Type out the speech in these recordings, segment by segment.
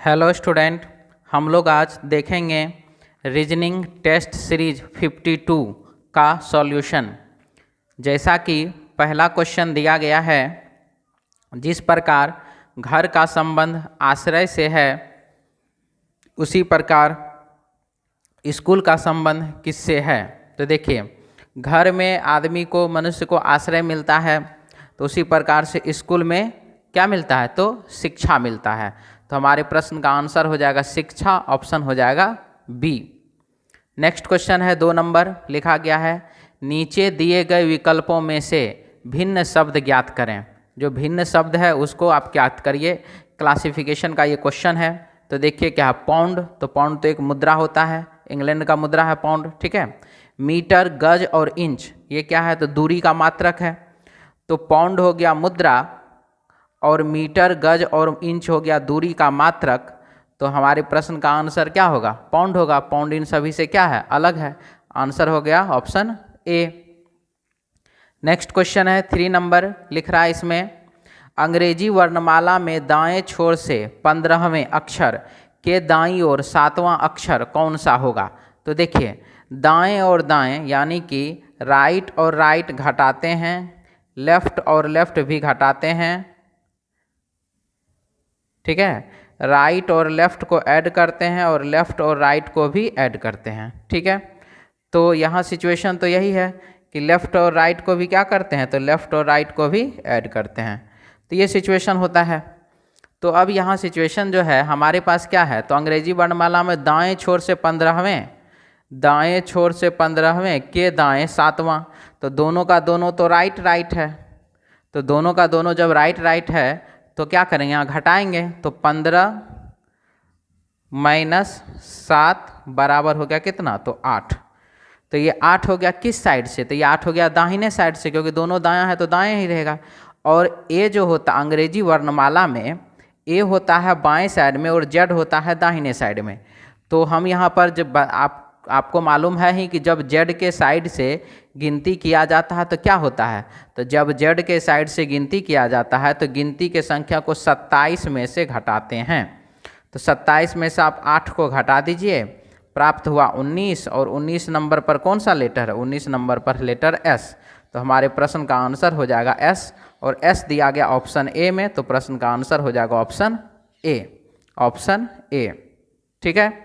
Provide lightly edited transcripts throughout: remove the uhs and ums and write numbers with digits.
Hello student, हम लोग आज देखेंगे रीजनिंग टेस्ट सीरीज 52 का सॉल्यूशन। जैसा कि पहला क्वेश्चन दिया गया है, जिस प्रकार घर का संबंध आश्रय से है उसी प्रकार स्कूल का संबंध किससे है। तो देखिए, घर में आदमी को मनुष्य को आश्रय मिलता है, तो उसी प्रकार से स्कूल में क्या मिलता है, तो शिक्षा मिलता है। तो हमारे प्रश्न का आंसर हो जाएगा शिक्षा, ऑप्शन हो जाएगा बी। नेक्स्ट क्वेश्चन है 2 नंबर, लिखा गया है नीचे दिए गए विकल्पों में से भिन्न शब्द ज्ञात करें। जो भिन्न शब्द है उसको आप ज्ञात करिए। क्लासिफिकेशन का ये क्वेश्चन है। तो देखिए क्या है, पाउंड, तो पाउंड तो एक मुद्रा होता है, इंग्लैंड का मुद्रा है पाउंड, ठीक है। मीटर, गज और इंच ये क्या है, तो दूरी का मात्रक है। तो पाउंड हो गया मुद्रा और मीटर, गज और इंच हो गया दूरी का मात्रक। तो हमारे प्रश्न का आंसर क्या होगा, पाउंड होगा। पाउंड इन सभी से क्या है, अलग है। आंसर हो गया ऑप्शन ए। नेक्स्ट क्वेश्चन है 3 नंबर, लिख रहा है इसमें अंग्रेजी वर्णमाला में दाएं छोर से 15वें अक्षर के दाईं ओर 7वां अक्षर कौन सा होगा। तो देखिए, दाएं और दाएं यानी कि राइट और राइट घटाते हैं, लेफ्ट और लेफ्ट भी घटाते हैं, ठीक है। राइट और लेफ्ट को ऐड करते हैं और लेफ्ट और राइट को भी ऐड करते हैं, ठीक है। तो यहाँ सिचुएशन तो यही है कि लेफ्ट और राइट को भी क्या करते हैं, तो लेफ्ट और राइट को भी ऐड करते हैं। तो ये सिचुएशन होता है। तो अब यहाँ सिचुएशन जो है हमारे पास क्या है, तो अंग्रेजी वर्णमाला में दाएं छोर से 15वें, दाएं छोर से 15वें के दाएं 7वां। तो दोनों का दोनों तो राइट राइट है। तो दोनों का दोनों जब राइट राइट है तो क्या करेंगे, यहाँ घटाएंगे। तो 15 माइनस 7 बराबर हो गया कितना, तो 8। तो ये 8 हो गया किस साइड से, तो ये 8 हो गया दाहिने साइड से, क्योंकि दोनों दायां है तो दाएं ही रहेगा। और ए जो होता अंग्रेजी वर्णमाला में, ए होता है बाएं साइड में और जेड होता है दाहिने साइड में। तो हम यहाँ पर जब आपको मालूम है ही कि जब जेड के साइड से गिनती किया जाता है तो क्या होता है, तो जब जेड के साइड से गिनती किया जाता है तो गिनती के संख्या को 27 में से घटाते हैं। तो 27 में से आप 8 को घटा दीजिए, प्राप्त हुआ 19। और 19 नंबर पर कौन सा लेटर है, 19 नंबर पर लेटर एस। तो हमारे प्रश्न का आंसर हो जाएगा एस, और एस दिया गया ऑप्शन ए में, तो प्रश्न का आंसर हो जाएगा ऑप्शन ए, ऑप्शन ए, ठीक है।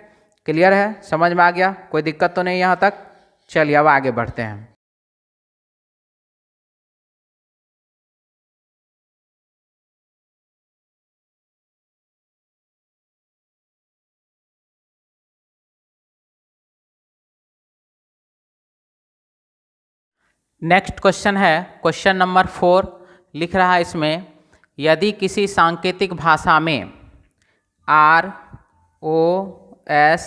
क्लियर है, समझ में आ गया, कोई दिक्कत तो नहीं यहाँ तक। चलिए अब आगे बढ़ते हैं। नेक्स्ट क्वेश्चन है क्वेश्चन नंबर 4, लिख रहा है इसमें यदि किसी सांकेतिक भाषा में R O S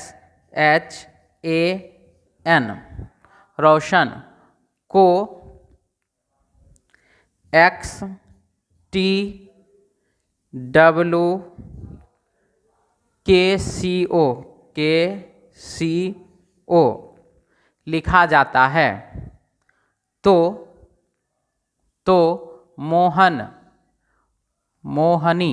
H A N रोशन को X T W K C O लिखा जाता है, तो मोहन, मोहनी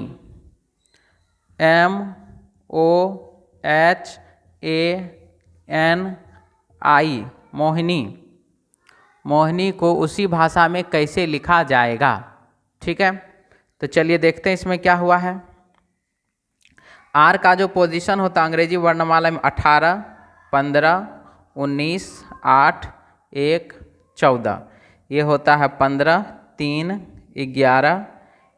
MOHANI मोहिनी, मोहिनी को उसी भाषा में कैसे लिखा जाएगा, ठीक है। तो चलिए देखते हैं इसमें क्या हुआ है। आर का जो पोजीशन होता है अंग्रेजी वर्णमाला में 18, 15, 19, 8, 1, 14, ये होता है 15, 3, 11,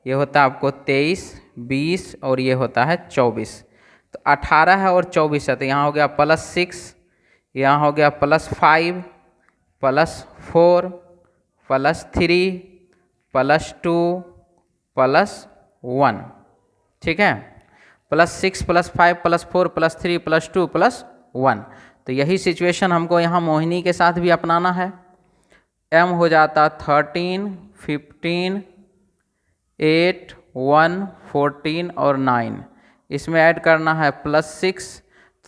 ये होता है आपको 23, 20 और ये होता है 24। तो 18 है और 24 है, तो यहाँ हो गया +6, यहाँ हो गया +5, +4, +3, +2, +1, ठीक है। +6, +5, +4, +3, +2, +1। तो यही सिचुएशन हमको यहाँ मोहिनी के साथ भी अपनाना है। M हो जाता 13, 15, 8, 1, 14 और 9। इसमें ऐड करना है +6,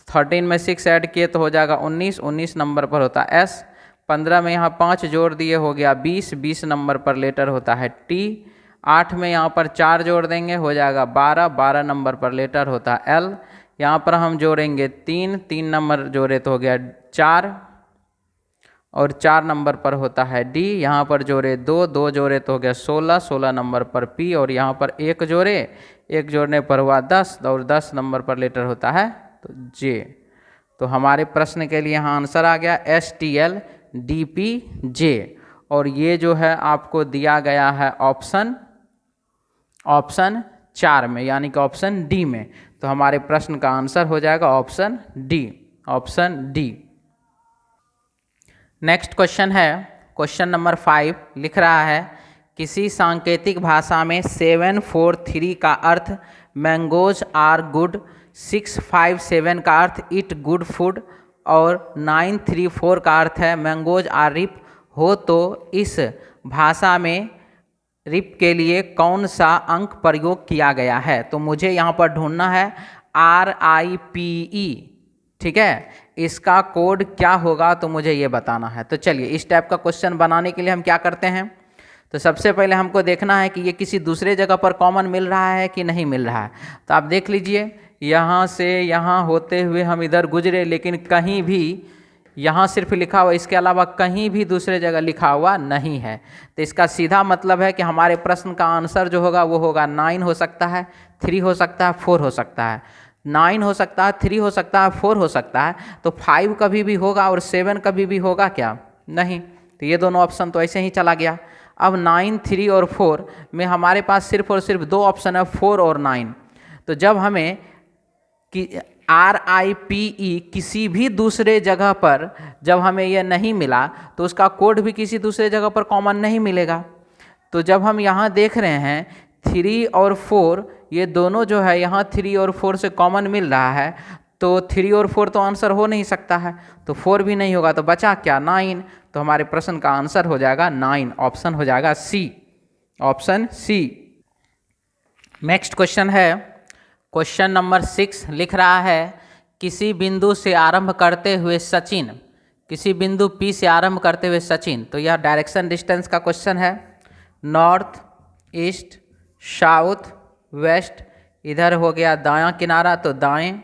13 में 6 ऐड किए तो हो जाएगा 19, 19 नंबर पर होता है S। 15 में यहाँ 5 जोड़ दिए हो गया 20, 20 नंबर पर लेटर होता है T। 8 में यहाँ पर 4 जोड़ देंगे, हो जाएगा 12। 12 नंबर पर लेटर होता है एल। यहाँ पर हम जोड़ेंगे 3, 3 नंबर जोड़े तो हो गया 4, और 4 नंबर पर होता है डी। यहाँ पर जोड़े 2, 2 जोड़े तो हो गया 16, 16 नंबर पर पी, और यहाँ पर 1 जोड़े, 1 जोड़ने पर हुआ 10, और 10 नंबर पर लेटर होता है तो जे। तो हमारे प्रश्न के लिए यहाँ आंसर आ गया STL DPJ, और ये जो है आपको दिया गया है ऑप्शन 4 में, यानी कि ऑप्शन डी में। तो हमारे प्रश्न का आंसर हो जाएगा option D, option D. Next question है क्वेश्चन नंबर 5, लिख रहा है किसी सांकेतिक भाषा में 743 का अर्थ मैंगोज आर गुड, 657 का अर्थ इट गुड फूड, और 934 का अर्थ है मैंगोज आर रिप हो, तो इस भाषा में रिप के लिए कौन सा अंक प्रयोग किया गया है। तो मुझे यहाँ पर ढूंढना है RIPE, ठीक है, इसका कोड क्या होगा तो मुझे ये बताना है। तो चलिए इस टाइप का क्वेश्चन बनाने के लिए हम क्या करते हैं, तो सबसे पहले हमको देखना है कि ये किसी दूसरे जगह पर कॉमन मिल रहा है कि नहीं मिल रहा है। तो आप देख लीजिए, यहाँ से यहाँ होते हुए हम इधर गुजरे, लेकिन कहीं भी यहाँ सिर्फ लिखा हुआ, इसके अलावा कहीं भी दूसरे जगह लिखा हुआ नहीं है। तो इसका सीधा मतलब है कि हमारे प्रश्न का आंसर जो होगा वो होगा 9 हो सकता है, 3 हो सकता है, 4 हो सकता है। 9 हो सकता है, 3 हो सकता है, 4 हो सकता है। तो 5 कभी भी होगा और 7 कभी भी होगा क्या, नहीं। तो ये दोनों ऑप्शन तो ऐसे ही चला गया। अब 9, 3 और 4 में हमारे पास सिर्फ और सिर्फ 2 ऑप्शन है, 4 और 9। तो जब हमें कि RIPE किसी भी दूसरे जगह पर जब हमें यह नहीं मिला, तो उसका कोड भी किसी दूसरे जगह पर कॉमन नहीं मिलेगा। तो जब हम यहाँ देख रहे हैं 3 और 4, ये दोनों जो है यहाँ 3 और 4 से कॉमन मिल रहा है, तो 3 और 4 तो आंसर हो नहीं सकता है, तो 4 भी नहीं होगा, तो बचा क्या, 9। तो हमारे प्रश्न का आंसर हो जाएगा 9, ऑप्शन हो जाएगा सी, ऑप्शन सी। नेक्स्ट क्वेश्चन है क्वेश्चन नंबर 6, लिख रहा है किसी बिंदु से आरंभ करते हुए सचिन, किसी बिंदु P से आरंभ करते हुए सचिन, तो यह डायरेक्शन डिस्टेंस का क्वेश्चन है। नॉर्थ, ईस्ट, साउथ, वेस्ट, इधर हो गया दायां किनारा तो दाएं,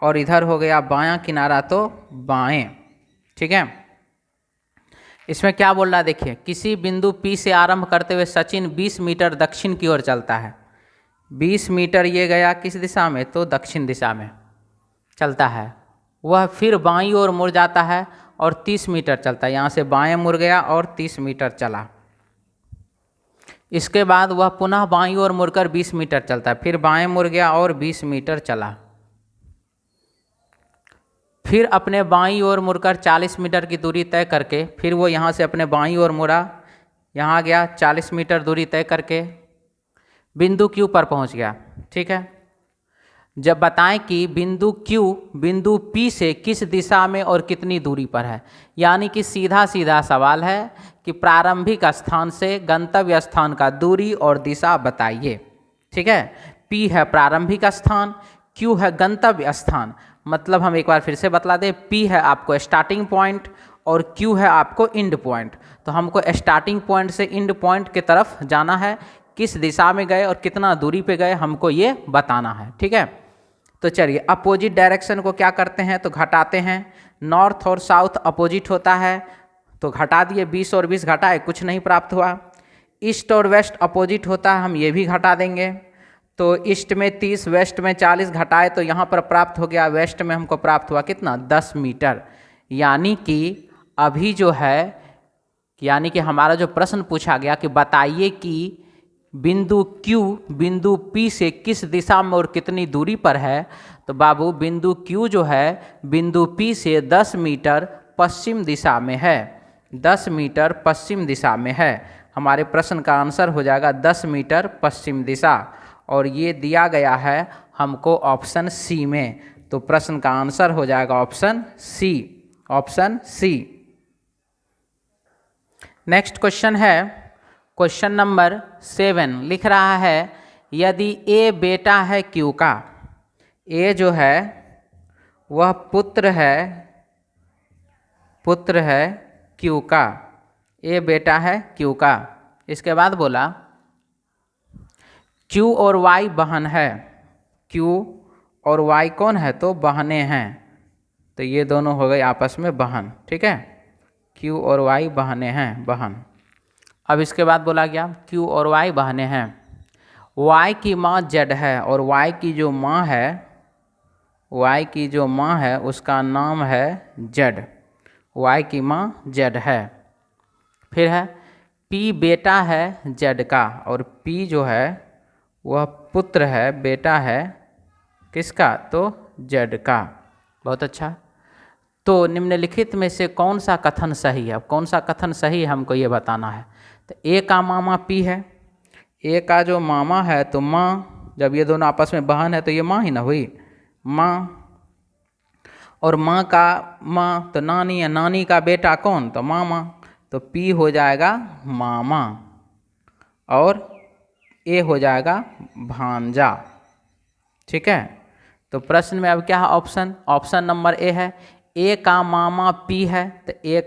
और इधर हो गया बायां किनारा तो बाएं, ठीक है। इसमें क्या बोल रहा है देखिए, किसी बिंदु P से आरंभ करते हुए सचिन 20 मीटर दक्षिण की ओर चलता है। 20 मीटर ये गया किस दिशा में, तो दक्षिण दिशा में चलता है। वह फिर बाईं ओर मुड़ जाता है और 30 मीटर चलता है, यहाँ से बाएं मुड़ गया और 30 मीटर चला। इसके बाद वह पुनः बाईं ओर मुड़कर 20 मीटर चलता है, फिर बाएं मुड़ गया और 20 मीटर चला। फिर अपने बाईं ओर मुड़कर 40 मीटर की दूरी तय करके फिर वो यहाँ से अपने बाईं ओर मुड़ा, यहाँ गया 40 मीटर दूरी तय करके बिंदु Q पर पहुँच गया, ठीक है। जब बताएं कि बिंदु Q बिंदु P से किस दिशा में और कितनी दूरी पर है, यानी कि सीधा सीधा सवाल है कि प्रारंभिक स्थान से गंतव्य स्थान का दूरी और दिशा बताइए, ठीक है। P है प्रारंभिक स्थान, Q है गंतव्य स्थान। मतलब हम एक बार फिर से बतला दें, P है आपको स्टार्टिंग पॉइंट और Q है आपको एंड पॉइंट। तो हमको स्टार्टिंग पॉइंट से एंड पॉइंट की तरफ जाना है, किस दिशा में गए और कितना दूरी पे गए हमको ये बताना है, ठीक है। तो चलिए अपोजिट डायरेक्शन को क्या करते हैं, तो घटाते हैं। नॉर्थ और साउथ अपोजिट होता है, तो घटा दिए, 20 और 20 घटाए, कुछ नहीं प्राप्त हुआ। ईस्ट और वेस्ट अपोजिट होता है, हम ये भी घटा देंगे। तो ईस्ट में 30, वेस्ट में 40 घटाए तो यहाँ पर प्राप्त हो गया, वेस्ट में हमको प्राप्त हुआ कितना, 10 मीटर। यानी कि अभी जो है, यानी कि हमारा जो प्रश्न पूछा गया कि बताइए कि बिंदु Q बिंदु P से किस दिशा में और कितनी दूरी पर है, तो बाबू बिंदु Q जो है बिंदु P से 10 मीटर पश्चिम दिशा में है, 10 मीटर पश्चिम दिशा में है। हमारे प्रश्न का आंसर हो जाएगा 10 मीटर पश्चिम दिशा, और ये दिया गया है हमको ऑप्शन सी में। तो प्रश्न का आंसर हो जाएगा option C, option C. Next question है क्वेश्चन नंबर 7, लिख रहा है यदि A बेटा है Q का, A जो है वह पुत्र है Q का, A बेटा है Q का। इसके बाद बोला Q और Y बहन है, Q और Y कौन है? तो बहनें हैं, तो ये दोनों हो गए आपस में बहन, ठीक है। Q और Y बहनें हैं, बहन। अब इसके बाद बोला गया Q और Y बहनें हैं, Y की माँ Z है और Y की जो माँ है, Y की जो माँ है उसका नाम है Z, Y की माँ Z है। फिर है P बेटा है Z का और P जो है वह पुत्र है, बेटा है किसका? तो Z का। बहुत अच्छा। तो निम्नलिखित में से कौन सा कथन सही है? अब कौन सा कथन सही है हमको ये बताना है। तो ए का मामा P है, ए का जो मामा है तो माँ, जब ये दोनों आपस में बहन है तो ये माँ ही ना हुई, माँ। और माँ का माँ तो नानी है, नानी का बेटा कौन? तो मामा, तो P हो जाएगा मामा और ए हो जाएगा भांजा, ठीक है। तो प्रश्न में अब क्या है? ऑप्शन, ऑप्शन नंबर ए है, ए का मामा P है, तो ए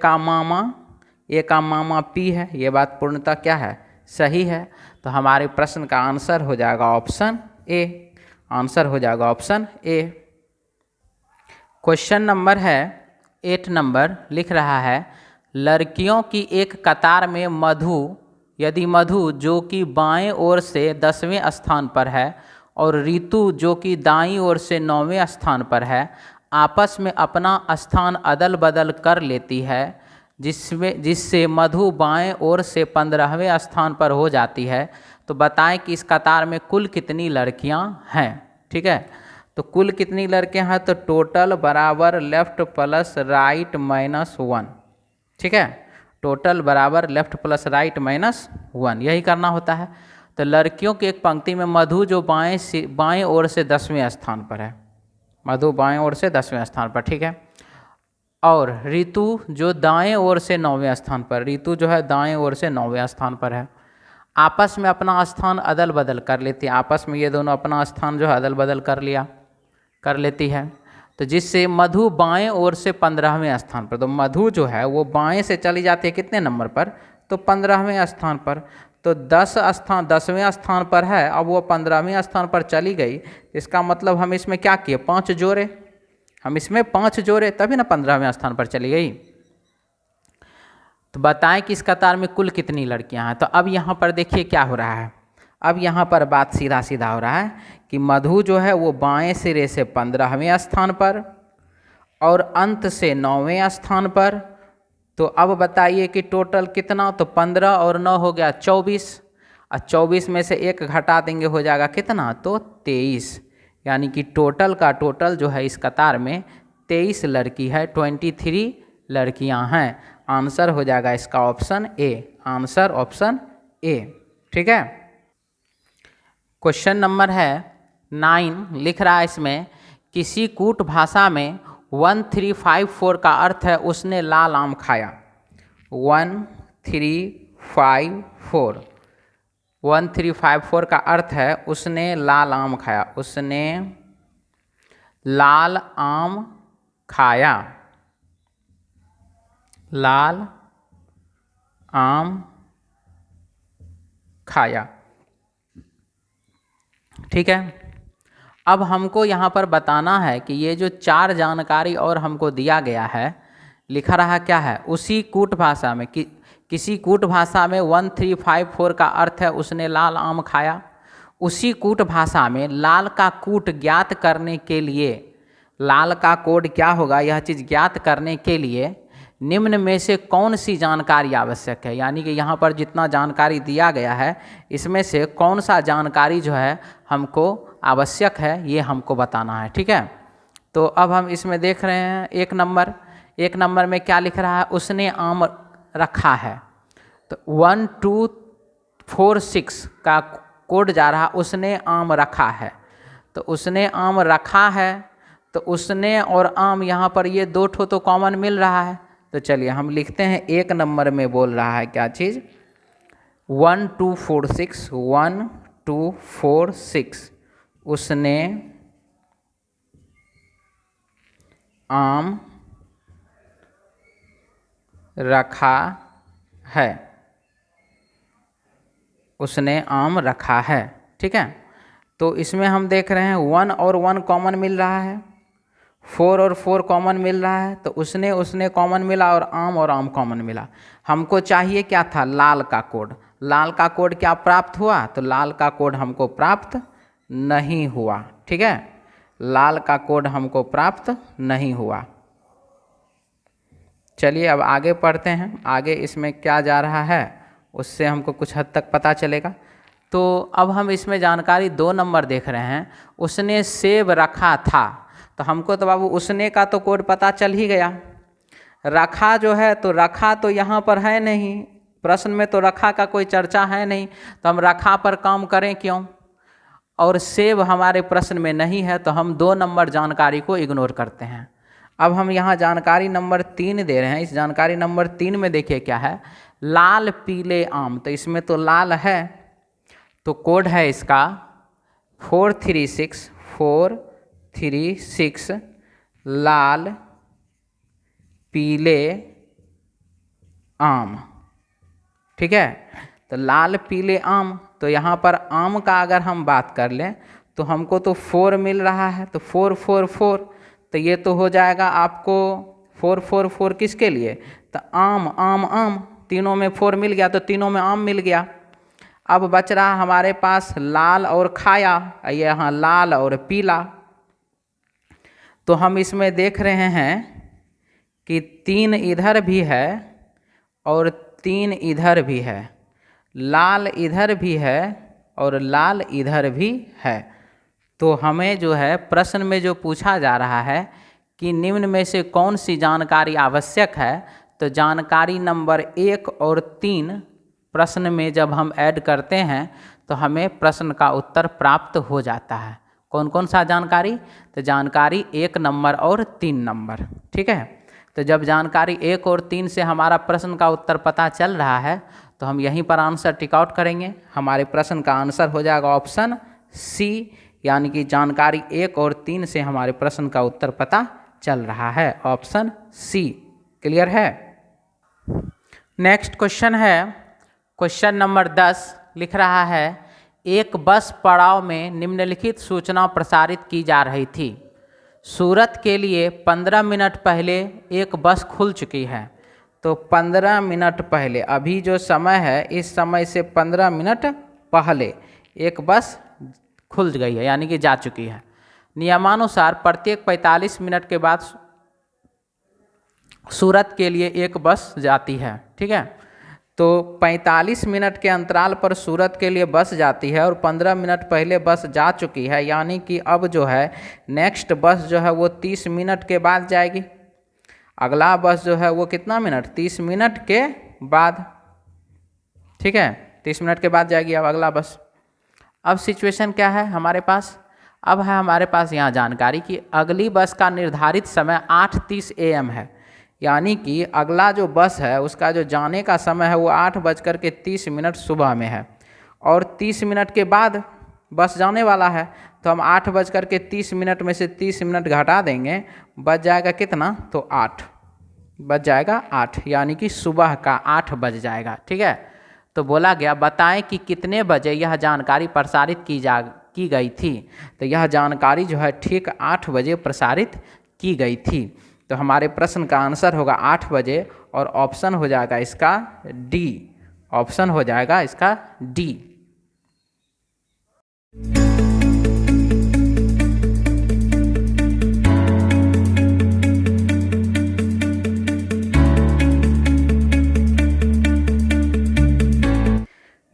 का मामा P है, ये बात पूर्णतः क्या है? सही है। तो हमारे प्रश्न का आंसर हो जाएगा ऑप्शन ए, आंसर हो जाएगा ऑप्शन ए। क्वेश्चन नंबर है 8 नंबर, लिख रहा है लड़कियों की एक कतार में मधु, यदि मधु जो कि बाएं ओर से 10वें स्थान पर है और ऋतु जो कि दाईं ओर से 9वें स्थान पर है, आपस में अपना स्थान अदल बदल कर लेती है, जिससे मधु बाएं ओर से 15वें स्थान पर हो जाती है, तो बताएं कि इस कतार में कुल कितनी लड़कियां हैं, ठीक है। तो कुल कितनी लड़कियां हैं? तो टोटल बराबर लेफ्ट प्लस राइट माइनस 1, ठीक है। टोटल बराबर लेफ्ट प्लस राइट माइनस 1, यही करना होता है। तो लड़कियों की एक पंक्ति में मधु जो बाएं ओर से 10वें स्थान पर है, मधु बाएं ओर से 10वें स्थान पर, ठीक है। और ऋतु जो दाएं ओर से 9वें स्थान पर, ऋतु जो है दाएं ओर से 9वें स्थान पर है। आपस में अपना स्थान अदल बदल कर लेती है, आपस में ये दोनों अपना स्थान जो है अदल बदल कर लेती है, तो जिससे मधु बाएं ओर से 15वें स्थान पर, तो मधु जो है वो बाएं से चली जाती है कितने नंबर पर? तो 15वें स्थान पर। तो 10वें स्थान पर है, अब वो 15वें स्थान पर चली गई, इसका मतलब हम इसमें क्या किए? 5 जोड़े, हम इसमें 5 जोड़े, तभी ना 15वें स्थान पर चली गई। तो बताएं कि इस कतार में कुल कितनी लड़कियां हैं। तो अब यहाँ पर देखिए क्या हो रहा है, अब यहाँ पर बात सीधा सीधा हो रहा है कि मधु जो है वो बाएं सिरे से 15वें स्थान पर और अंत से 9वें स्थान पर। तो अब बताइए कि टोटल कितना? तो 15 और 9 हो गया 24, और 24 में से एक घटा देंगे हो जाएगा कितना? तो 23, यानी कि टोटल का टोटल जो है इस कतार में 23 लड़की है, 23 लड़कियां हैं। आंसर हो जाएगा इसका option A, answer option A, ठीक है। क्वेश्चन नंबर है 9, लिख रहा है इसमें किसी कूट भाषा में 1354 का अर्थ है उसने लाल आम खाया। 1354, 1354 का अर्थ है उसने लाल आम खाया, उसने लाल आम खाया, लाल आम खाया, ठीक है। अब हमको यहाँ पर बताना है कि ये जो 4 जानकारी और हमको दिया गया है, लिखा रहा क्या है? उसी कूट भाषा में किसी कूट भाषा में 1354 का अर्थ है उसने लाल आम खाया। उसी कूट भाषा में लाल का कूट ज्ञात करने के लिए, लाल का कोड क्या होगा यह चीज़ ज्ञात करने के लिए निम्न में से कौन सी जानकारी आवश्यक है। यानी कि यहाँ पर जितना जानकारी दिया गया है इसमें से कौन सा जानकारी जो है हमको आवश्यक है ये हमको बताना है, ठीक है। तो अब हम इसमें देख रहे हैं 1 नंबर में क्या लिख रहा है? उसने आम रखा है। तो 1246 का कोड जा रहा, उसने आम रखा है। तो उसने आम रखा है, तो उसने और आम यहाँ पर ये 2 ठो तो कॉमन मिल रहा है। तो चलिए हम लिखते हैं 1 नंबर में बोल रहा है क्या चीज़? 1246, 1246 उसने आम रखा है, उसने आम रखा है, ठीक है। तो इसमें हम देख रहे हैं 1 और 1 कॉमन मिल रहा है, 4 और 4 कॉमन मिल रहा है, तो उसने कॉमन मिला और आम कॉमन मिला। हमको चाहिए क्या था, लाल का कोड। लाल का कोड क्या प्राप्त हुआ, तो लाल का कोड हमको प्राप्त नहीं हुआ, ठीक है। लाल का कोड हमको प्राप्त नहीं हुआ। चलिए अब आगे पढ़ते हैं, आगे इसमें क्या जा रहा है उससे हमको कुछ हद तक पता चलेगा। तो अब हम इसमें जानकारी 2 नंबर देख रहे हैं, उसने सेब रखा था। तो हमको तो बाबू उसने का तो कोड पता चल ही गया। रखा जो है तो रखा तो यहाँ पर है नहीं, प्रश्न में तो रखा का कोई चर्चा है नहीं, तो हम रखा पर काम करें क्यों। और सेब हमारे प्रश्न में नहीं है, तो हम 2 नंबर जानकारी को इग्नोर करते हैं। अब हम यहाँ जानकारी नंबर 3 दे रहे हैं। इस जानकारी नंबर 3 में देखिए क्या है, लाल पीले आम। तो इसमें तो लाल है, तो कोड है इसका 436 लाल पीले आम, ठीक है। तो लाल पीले आम, तो यहाँ पर आम का अगर हम बात कर लें तो हमको तो 4 मिल रहा है, तो 4 4 4, तो ये तो हो जाएगा आपको 4 4 4 किसके लिए, तो आम आम आम, तीनों में 4 मिल गया, तो तीनों में आम मिल गया। अब बच रहा हमारे पास लाल और खाया, यहाँ लाल और पीला। तो हम इसमें देख रहे हैं कि 3 इधर भी है और 3 इधर भी है, लाल इधर भी है और लाल इधर भी है। तो हमें जो है प्रश्न में जो पूछा जा रहा है कि निम्न में से कौन सी जानकारी आवश्यक है, तो जानकारी नंबर 1 और 3 प्रश्न में जब हम ऐड करते हैं तो हमें प्रश्न का उत्तर प्राप्त हो जाता है। कौन कौन सा जानकारी, तो जानकारी 1 नंबर और 3 नंबर, ठीक है। तो जब जानकारी 1 और 3 से हमारा प्रश्न का उत्तर पता चल रहा है तो हम यहीं पर आंसर टिक आउट करेंगे। हमारे प्रश्न का आंसर हो जाएगा ऑप्शन सी, यानी कि जानकारी 1 और 3 से हमारे प्रश्न का उत्तर पता चल रहा है, ऑप्शन सी। क्लियर है। नेक्स्ट क्वेश्चन है, क्वेश्चन नंबर 10 लिख रहा है, एक बस पड़ाव में निम्नलिखित सूचना प्रसारित की जा रही थी। सूरत के लिए 15 मिनट पहले एक बस खुल चुकी है। तो 15 मिनट पहले, अभी जो समय है इस समय से 15 मिनट पहले एक बस खुल गई है, यानी कि जा चुकी है। नियमानुसार प्रत्येक 45 मिनट के बाद सूरत के लिए एक बस जाती है, ठीक है। तो 45 मिनट के अंतराल पर सूरत के लिए बस जाती है और 15 मिनट पहले बस जा चुकी है, यानी कि अब जो है नेक्स्ट बस जो है वो 30 मिनट के बाद जाएगी। अगला बस जो है वो कितना मिनट, 30 मिनट के बाद, ठीक है, 30 मिनट के बाद जाएगी अब अगला बस। अब सिचुएशन क्या है हमारे पास, अब है हमारे पास यहाँ जानकारी कि अगली बस का निर्धारित समय 8:30 AM है, यानी कि अगला जो बस है उसका जो जाने का समय है वो 8:30 सुबह में है और 30 मिनट के बाद बस जाने वाला है। तो हम 8:30 में से 30 मिनट घटा देंगे, बच जाएगा कितना, तो 8 बच जाएगा 8, यानी कि सुबह का 8 बज जाएगा, ठीक है। तो बोला गया बताएं कि कितने बजे यह जानकारी प्रसारित की गई थी। तो यह जानकारी जो है ठीक 8 बजे प्रसारित की गई थी। तो हमारे प्रश्न का आंसर होगा 8 बजे और ऑप्शन हो जाएगा इसका डी, ऑप्शन हो जाएगा इसका डी।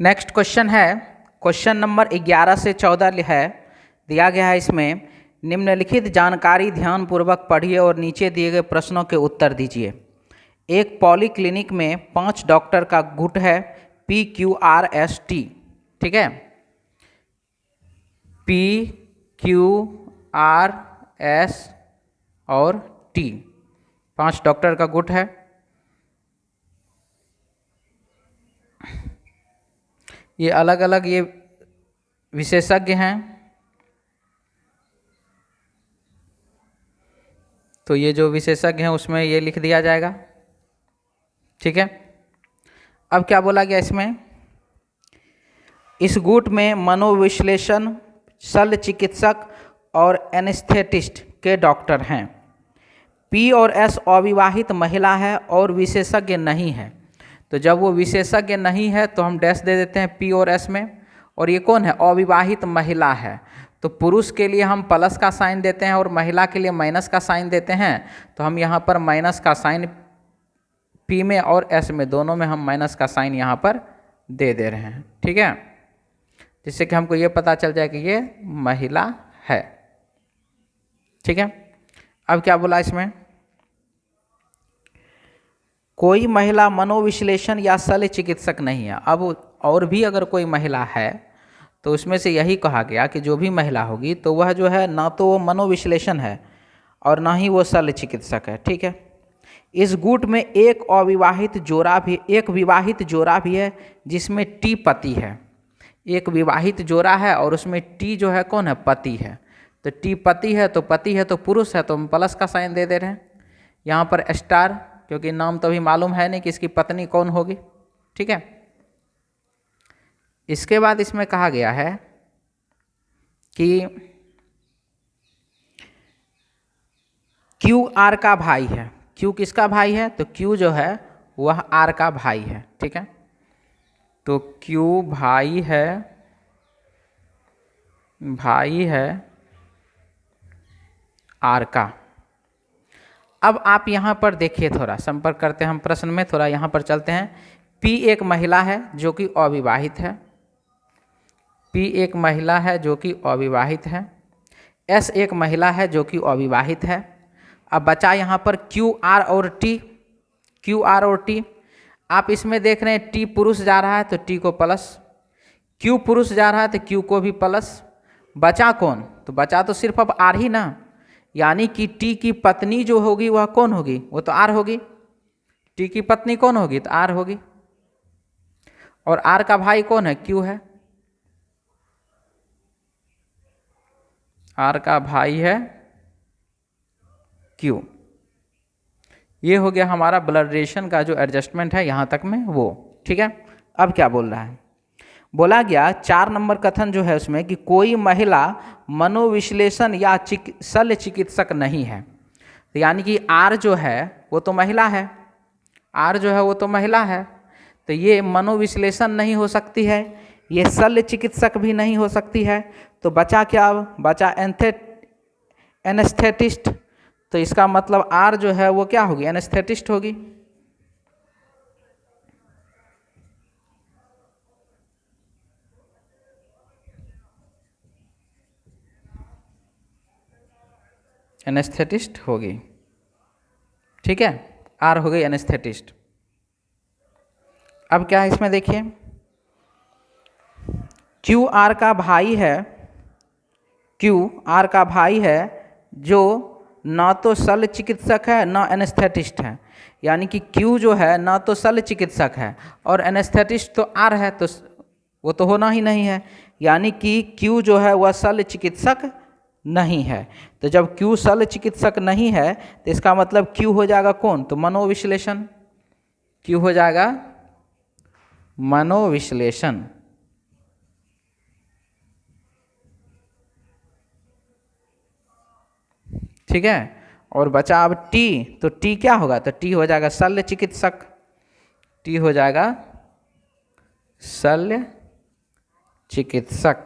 नेक्स्ट क्वेश्चन है, क्वेश्चन नंबर 11 से 14 है, दिया गया है इसमें निम्नलिखित जानकारी ध्यानपूर्वक पढ़िए और नीचे दिए गए प्रश्नों के उत्तर दीजिए। एक पॉलीक्लिनिक में 5 डॉक्टर का गुट है, PQRST, ठीक है, PQRS और T, 5 डॉक्टर का गुट है। ये अलग अलग ये विशेषज्ञ हैं। तो ये जो विशेषज्ञ हैं उसमें ये लिख दिया जाएगा, ठीक है। अब क्या बोला गया इसमें, इस गुट में मनोविश्लेषण, शल्य चिकित्सक और एनेस्थेटिस्ट के डॉक्टर हैं। पी और एस अविवाहित महिला है और विशेषज्ञ नहीं है। तो जब वो विशेषज्ञ नहीं है तो हम डैश दे देते हैं पी और एस में। और ये कौन है? अविवाहित महिला है। तो पुरुष के लिए हम प्लस का साइन देते हैं और महिला के लिए माइनस का साइन देते हैं। तो हम यहाँ पर माइनस का साइन पी में और एस में दोनों में हम माइनस का साइन यहाँ पर दे रहे हैं। ठीक है, जिससे कि हमको ये पता चल जाए कि ये महिला है। ठीक है, अब क्या बोला इसमें? कोई महिला मनोविश्लेषण या शल्य चिकित्सक नहीं है। अब और भी अगर कोई महिला है तो उसमें से यही कहा गया कि जो भी महिला होगी तो वह जो है ना तो वो मनोविश्लेषण है और ना ही वो शल्य चिकित्सक है। ठीक है, इस गुट में एक विवाहित जोड़ा भी है जिसमें टी पति है। एक विवाहित जोड़ा है और उसमें टी जो है कौन है? पति है। तो टी पति है तो पुरुष है, तो हम प्लस का साइन दे रहे हैं यहाँ पर स्टार, क्योंकि नाम तो अभी मालूम है नहीं कि इसकी पत्नी कौन होगी। ठीक है, इसके बाद इसमें कहा गया है कि क्यू आर का भाई है। क्यू किसका भाई है? तो क्यू जो है वह आर का भाई है। ठीक है, तो क्यू भाई है आर का। अब आप यहाँ पर देखिए, थोड़ा संपर्क करते हैं हम प्रश्न में, थोड़ा यहाँ पर चलते हैं। पी एक महिला है जो कि अविवाहित है। पी एक महिला है जो कि अविवाहित है। एस एक महिला है जो कि अविवाहित है। अब बचा यहाँ पर क्यू आर और टी। क्यू आर और टी, आप इसमें देख रहे हैं टी पुरुष जा रहा है तो टी को प्लस, क्यू पुरुष जा रहा है तो क्यू को भी प्लस। बचा कौन? तो बचा तो सिर्फ अब आर ही ना, यानी कि टी की पत्नी जो होगी वह कौन होगी? वो तो आर होगी। टी की पत्नी कौन होगी? तो आर होगी। और आर का भाई कौन है? क्यू है। आर का भाई है क्यू। ये हो गया हमारा ब्लड रिलेशन का जो एडजस्टमेंट है यहाँ तक में वो। ठीक है, अब क्या बोल रहा है? बोला गया 4 नंबर कथन जो है उसमें कि कोई महिला मनोविश्लेषण या शल्य चिकित्सक नहीं है। तो यानी कि आर जो है वो तो महिला है, आर जो है वो तो महिला है, तो ये मनोविश्लेषण नहीं हो सकती है, ये शल्य चिकित्सक भी नहीं हो सकती है। तो बचा क्या? अब बचा एनेस्थेटिस्ट। तो इसका मतलब आर जो है वो क्या होगी? एनेस्थेटिस्ट होगी। एनेस्थेटिस्ट होगी। ठीक है, आर हो गई एनेस्थेटिस्ट। अब क्या है इसमें देखिए, क्यू आर का भाई है, क्यू आर का भाई है जो ना तो शल्य चिकित्सक है ना एनेस्थेटिस्ट है। यानी कि क्यू जो है ना तो शल्य चिकित्सक है और एनेस्थेटिस्ट तो आर है, तो वो तो होना ही नहीं है। यानी कि क्यू जो है वह शल्य चिकित्सक नहीं है। तो जब क्यू शल्य चिकित्सक नहीं है तो इसका मतलब क्यू हो जाएगा कौन? तो मनोविश्लेषण। क्यू हो जाएगा मनोविश्लेषण। ठीक है, और बचा अब टी। तो टी क्या होगा? तो टी हो जाएगा शल्य चिकित्सक। टी हो जाएगा शल्य चिकित्सक।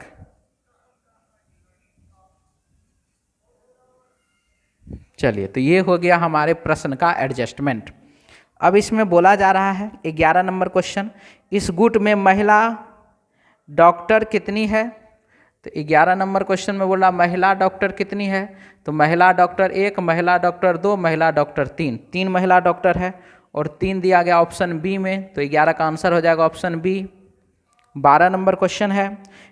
चलिए, तो ये हो गया हमारे प्रश्न का एडजस्टमेंट। अब इसमें बोला जा रहा है 11 नंबर क्वेश्चन, इस गुट में महिला डॉक्टर कितनी है? तो 11 नंबर क्वेश्चन में बोला महिला डॉक्टर कितनी है? तो महिला डॉक्टर 1, महिला डॉक्टर 2, महिला डॉक्टर 3। 3 महिला डॉक्टर है और 3 दिया गया ऑप्शन बी में, तो 11 का आंसर हो जाएगा ऑप्शन बी। 12 नंबर क्वेश्चन है,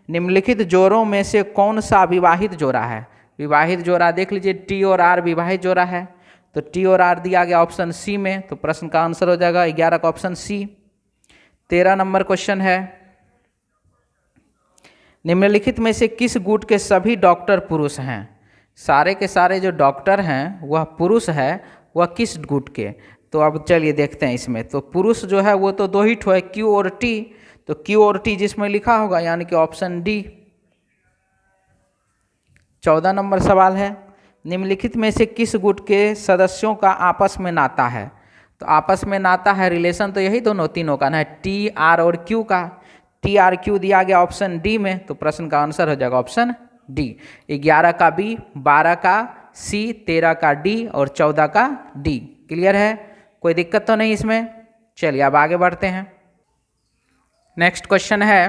निम्नलिखित जोड़ों में से कौन सा विवाहित जोड़ा है? विवाहित जोड़ा देख लीजिए, टी और आर विवाहित जोड़ा है, तो टी और आर दिया गया ऑप्शन सी में, तो प्रश्न का आंसर हो जाएगा 11 का ऑप्शन सी। 13 नंबर क्वेश्चन है, निम्नलिखित में से किस गुट के सभी डॉक्टर पुरुष हैं? सारे के सारे जो डॉक्टर हैं वह पुरुष है, वह किस गुट के? तो अब चलिए देखते हैं इसमें। तो पुरुष जो है वो तो 2 ही ठो है, क्यू और टी। तो Q और T जिसमें लिखा होगा, यानी कि ऑप्शन डी। 14 नंबर सवाल है, निम्नलिखित में से किस गुट के सदस्यों का आपस में नाता है? तो आपस में नाता है, रिलेशन तो यही दोनों तीनों का ना है, टी आर और क्यू का। टी आर क्यू दिया गया ऑप्शन डी में, तो प्रश्न का आंसर हो जाएगा ऑप्शन डी। 11 का बी, 12 का सी, 13 का डी और 14 का डी। क्लियर है, कोई दिक्कत तो नहीं इसमें। चलिए अब आगे बढ़ते हैं। नेक्स्ट क्वेश्चन है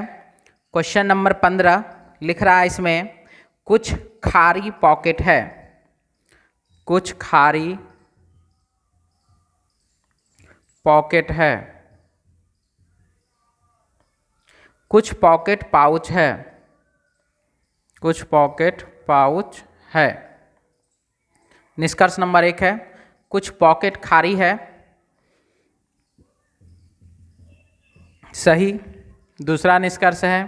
क्वेश्चन नंबर 15। लिख रहा है इसमें, कुछ खारी पॉकेट है, कुछ खारी पॉकेट है, कुछ पॉकेट पाउच है, कुछ पॉकेट पाउच है। निष्कर्ष नंबर 1 है, कुछ पॉकेट खारी है, सही। दूसरा निष्कर्ष है,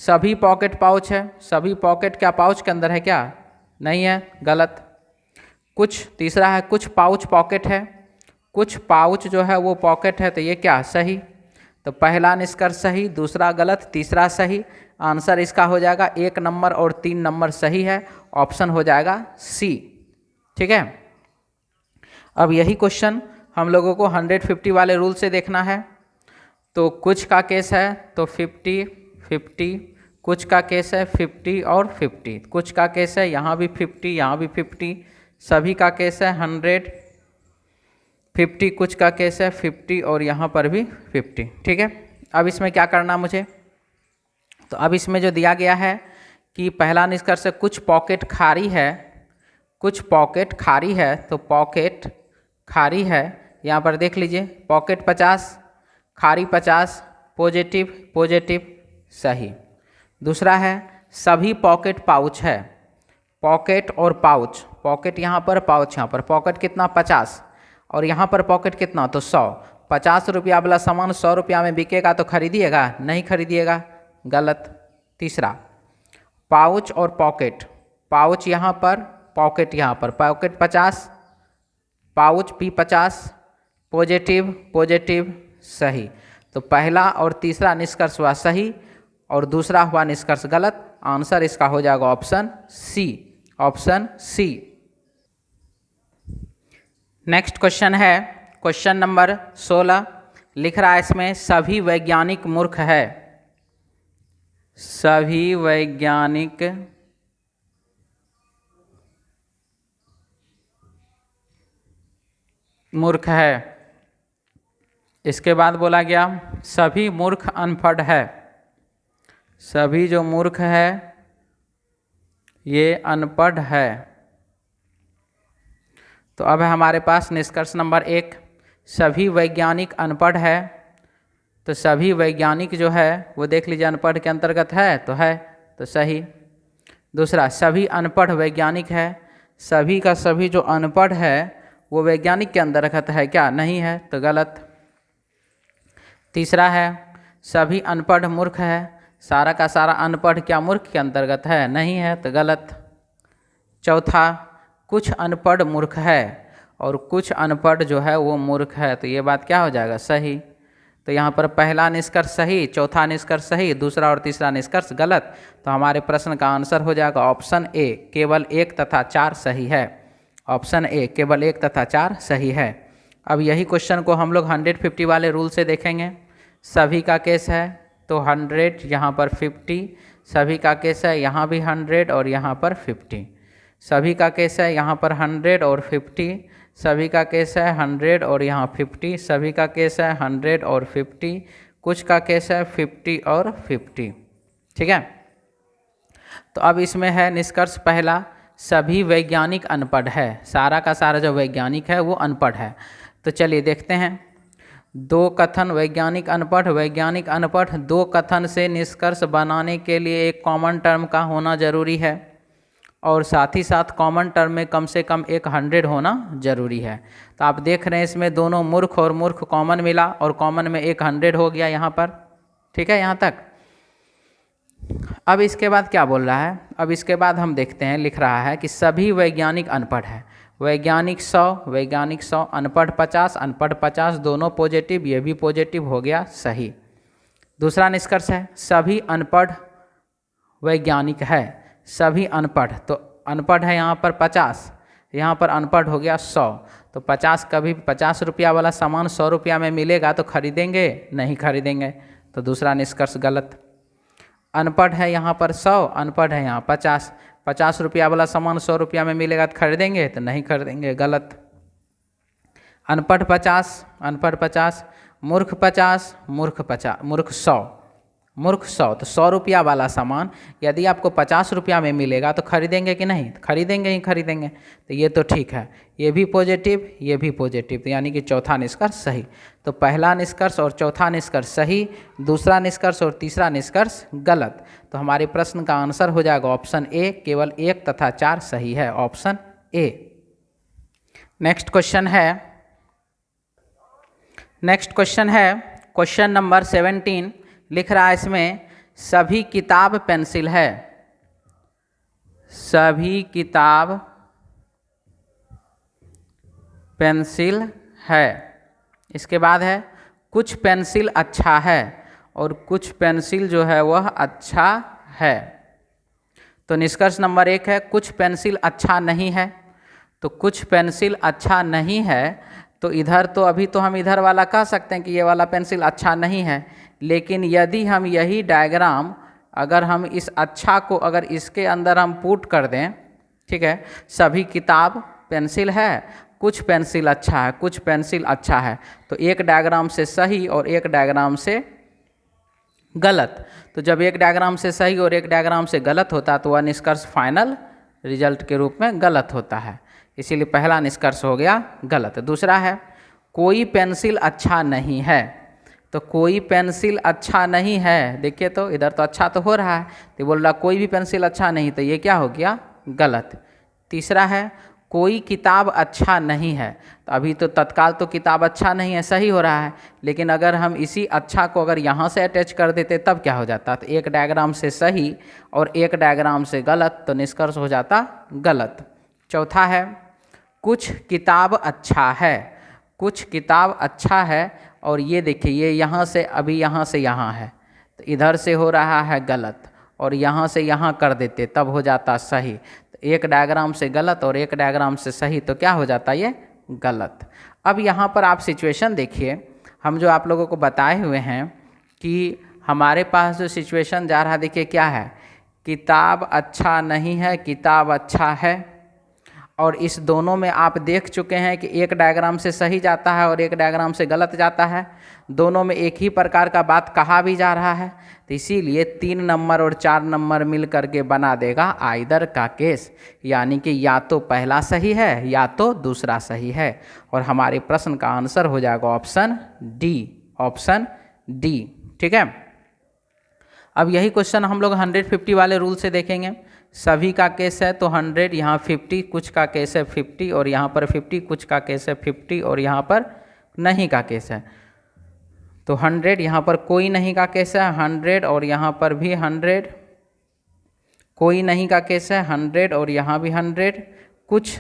सभी पॉकेट पाउच है। सभी पॉकेट क्या पाउच के अंदर है क्या? नहीं है, गलत। कुछ, तीसरा है, कुछ पाउच पॉकेट है, कुछ पाउच जो है वो पॉकेट है, तो ये क्या? सही। तो पहला निष्कर्ष सही, दूसरा गलत, तीसरा सही। आंसर इसका हो जाएगा 1 नंबर और 3 नंबर सही है, ऑप्शन हो जाएगा सी। ठीक है, अब यही क्वेश्चन हम लोगों को 150 वाले रूल से देखना है। तो कुछ का केस है तो 50 50, कुछ का केस है 50 और 50, कुछ का केस है यहाँ भी 50 यहाँ भी 50, सभी का केस है 100 50, कुछ का केस है 50 और यहाँ पर भी 50। ठीक है, अब इसमें क्या करना मुझे? तो अब इसमें जो दिया गया है कि पहला निष्कर्ष है, कुछ पॉकेट खारी है, कुछ पॉकेट खारी है, तो पॉकेट खारी है, यहाँ पर देख लीजिए, पॉकेट 50, खारी 50, पॉजिटिव पॉजिटिव, सही। दूसरा है, सभी पॉकेट पाउच है, पॉकेट और पाउच, पॉकेट यहाँ पर, पाउच यहाँ पर, पॉकेट कितना? 50 और यहाँ पर पॉकेट कितना? तो 100। 50 रुपया वाला सामान 100 रुपया में बिकेगा तो खरीदिएगा? नहीं खरीदिएगा, गलत। तीसरा, पाउच और पॉकेट, पाउच यहाँ पर, पॉकेट यहाँ पर, पॉकेट 50, पाउच भी 50, पॉजिटिव पॉजिटिव, सही। तो पहला और तीसरा निष्कर्ष हुआ सही और दूसरा हुआ निष्कर्ष गलत। आंसर इसका हो जाएगा option C, option C. Next question है क्वेश्चन नंबर 16। लिख रहा है इसमें, सभी वैज्ञानिक मूर्ख है, सभी वैज्ञानिक मूर्ख है। इसके बाद बोला गया, सभी मूर्ख अनपढ़ है, सभी जो मूर्ख है ये अनपढ़ है। तो अब है हमारे पास निष्कर्ष नंबर 1, सभी वैज्ञानिक अनपढ़ है, तो सभी वैज्ञानिक जो है वो देख लीजिए अनपढ़ के अंतर्गत है, तो सही। दूसरा, सभी अनपढ़ वैज्ञानिक है, सभी का सभी जो अनपढ़ है वो वैज्ञानिक के अंतर्गत है क्या? नहीं है, तो गलत। तीसरा है, सभी अनपढ़ मूर्ख है, सारा का सारा अनपढ़ क्या मूर्ख के अंतर्गत है? नहीं है, तो गलत। चौथा, कुछ अनपढ़ मूर्ख है और कुछ अनपढ़ जो है वो मूर्ख है, तो ये बात क्या हो जाएगा? सही। तो यहाँ पर पहला निष्कर्ष सही, चौथा निष्कर्ष सही, दूसरा और तीसरा निष्कर्ष गलत। तो हमारे प्रश्न का आंसर हो जाएगा ऑप्शन ए, केवल 1 तथा 4 सही है। ऑप्शन ए, केवल 1 तथा 4 सही है। अब यही क्वेश्चन को हम लोग 150 वाले रूल से देखेंगे। सभी का केस है तो 100, यहाँ पर 50, सभी का केस है यहाँ भी 100 और यहाँ पर 50, सभी का केस है यहाँ पर 100 और 50, सभी का केस है 100 और यहाँ 50, सभी का केस है 100 और 50, कुछ का केस है 50 और 50। ठीक है, तो अब इसमें है निष्कर्ष पहला, सभी वैज्ञानिक अनपढ़ है, सारा का सारा जो वैज्ञानिक है वो अनपढ़ है। तो चलिए देखते हैं, दो कथन वैज्ञानिक अनपढ़, वैज्ञानिक अनपढ़, दो कथन से निष्कर्ष बनाने के लिए एक कॉमन टर्म का होना जरूरी है और साथ ही साथ कॉमन टर्म में कम से कम एक 100 होना जरूरी है। तो आप देख रहे हैं इसमें दोनों मूर्ख और मूर्ख कॉमन मिला और कॉमन में एक 100 हो गया यहाँ पर। ठीक है, यहाँ तक। अब इसके बाद क्या बोल रहा है? अब इसके बाद हम देखते हैं, लिख रहा है कि सभी वैज्ञानिक अनपढ़ है, वैज्ञानिक 100, अनपढ़ 50, अनपढ़ 50, दोनों पॉजिटिव, ये भी पॉजिटिव हो गया सही। दूसरा निष्कर्ष है सभी अनपढ़ वैज्ञानिक है। सभी अनपढ़, तो अनपढ़ है यहाँ पर 50, यहाँ पर अनपढ़ हो गया 100। तो 50 कभी 50 रुपया वाला सामान 100 रुपया में मिलेगा तो खरीदेंगे? नहीं खरीदेंगे। तो दूसरा निष्कर्ष गलत। अनपढ़ है यहाँ पर 100, अनपढ़ है यहाँ 50। 50 रुपया वाला सामान 100 रुपया में मिलेगा तो खरीदेंगे? तो नहीं खरीदेंगे, गलत। अनपढ़ 50, अनपढ़ 50, मूर्ख 50, मूर्ख 50, मूर्ख 100, मूर्ख 100। तो 100 रुपया वाला सामान यदि आपको 50 रुपया में मिलेगा तो खरीदेंगे कि नहीं? खरीदेंगे ही खरीदेंगे। तो ये तो ठीक है, ये भी पॉजिटिव, ये भी पॉजिटिव, तो यानी कि चौथा निष्कर्ष सही। तो पहला निष्कर्ष और चौथा निष्कर्ष सही, दूसरा निष्कर्ष और तीसरा निष्कर्ष गलत। तो हमारे प्रश्न का आंसर हो जाएगा ऑप्शन ए, केवल 1 तथा 4 सही है, ऑप्शन ए। नेक्स्ट क्वेश्चन है क्वेश्चन नंबर 17। लिख रहा है इसमें सभी किताब पेंसिल है। सभी किताब पेंसिल है। इसके बाद है कुछ पेंसिल अच्छा है और कुछ पेंसिल जो है वह अच्छा है। तो निष्कर्ष नंबर 1 है कुछ पेंसिल अच्छा नहीं है। तो कुछ पेंसिल अच्छा नहीं है, तो इधर तो अभी तो हम इधर वाला कह सकते हैं कि ये वाला पेंसिल अच्छा नहीं है, लेकिन यदि हम यही डायग्राम अगर हम इस अच्छा को अगर इसके अंदर हम पुट कर दें, ठीक है, सभी किताब पेंसिल है, कुछ पेंसिल अच्छा है, कुछ पेंसिल अच्छा है, तो एक डायग्राम से सही और एक डायग्राम से गलत। तो जब एक डायग्राम से सही और एक डायग्राम से गलत होता तो वह निष्कर्ष फाइनल रिजल्ट के रूप में गलत होता है, इसीलिए पहला निष्कर्ष हो गया गलत। दूसरा है कोई पेंसिल अच्छा नहीं है। तो कोई पेंसिल अच्छा नहीं है, देखिए तो इधर तो अच्छा तो हो रहा है, तो बोल रहा कोई भी पेंसिल अच्छा नहीं, तो ये क्या हो गया? गलत। तीसरा है कोई किताब अच्छा नहीं है। तो अभी तो तत्काल तो किताब अच्छा नहीं है, सही हो रहा है, लेकिन अगर हम इसी अच्छा को अगर यहाँ से अटैच कर देते तब क्या हो जाता? तो एक डायग्राम से सही और एक डायग्राम से गलत, तो निष्कर्ष हो जाता गलत। चौथा है कुछ किताब अच्छा है। कुछ किताब अच्छा है, और ये देखिए ये यहाँ से अभी यहाँ से यहाँ है, तो इधर से हो रहा है गलत, और यहाँ से यहाँ कर देते तब हो जाता सही। तो एक डायग्राम से गलत और एक डायग्राम से सही, तो क्या हो जाता ये? गलत। अब यहाँ पर आप सिचुएशन देखिए, हम जो आप लोगों को बताए हुए हैं कि हमारे पास जो सिचुएशन जा रहा, देखिए क्या है, किताब अच्छा नहीं है, किताब अच्छा है, और इस दोनों में आप देख चुके हैं कि एक डायग्राम से सही जाता है और एक डायग्राम से गलत जाता है, दोनों में एक ही प्रकार का बात कहा भी जा रहा है। तो इसीलिए 3 नंबर और 4 नंबर मिल करके बना देगा आइदर का केस, यानी कि या तो पहला सही है या तो दूसरा सही है, और हमारे प्रश्न का आंसर हो जाएगा ऑप्शन डी, ऑप्शन डी। ठीक है, अब यही क्वेश्चन हम लोग 150 वाले रूल से देखेंगे। सभी का केस है तो 100, यहाँ 50, कुछ का केस है 50, और यहाँ पर 50, कुछ का केस है 50, और यहाँ पर नहीं का केस है तो 100, यहाँ पर कोई नहीं का केस है 100, और यहाँ पर भी 100, कोई नहीं का केस है 100, और यहाँ भी 100, कुछ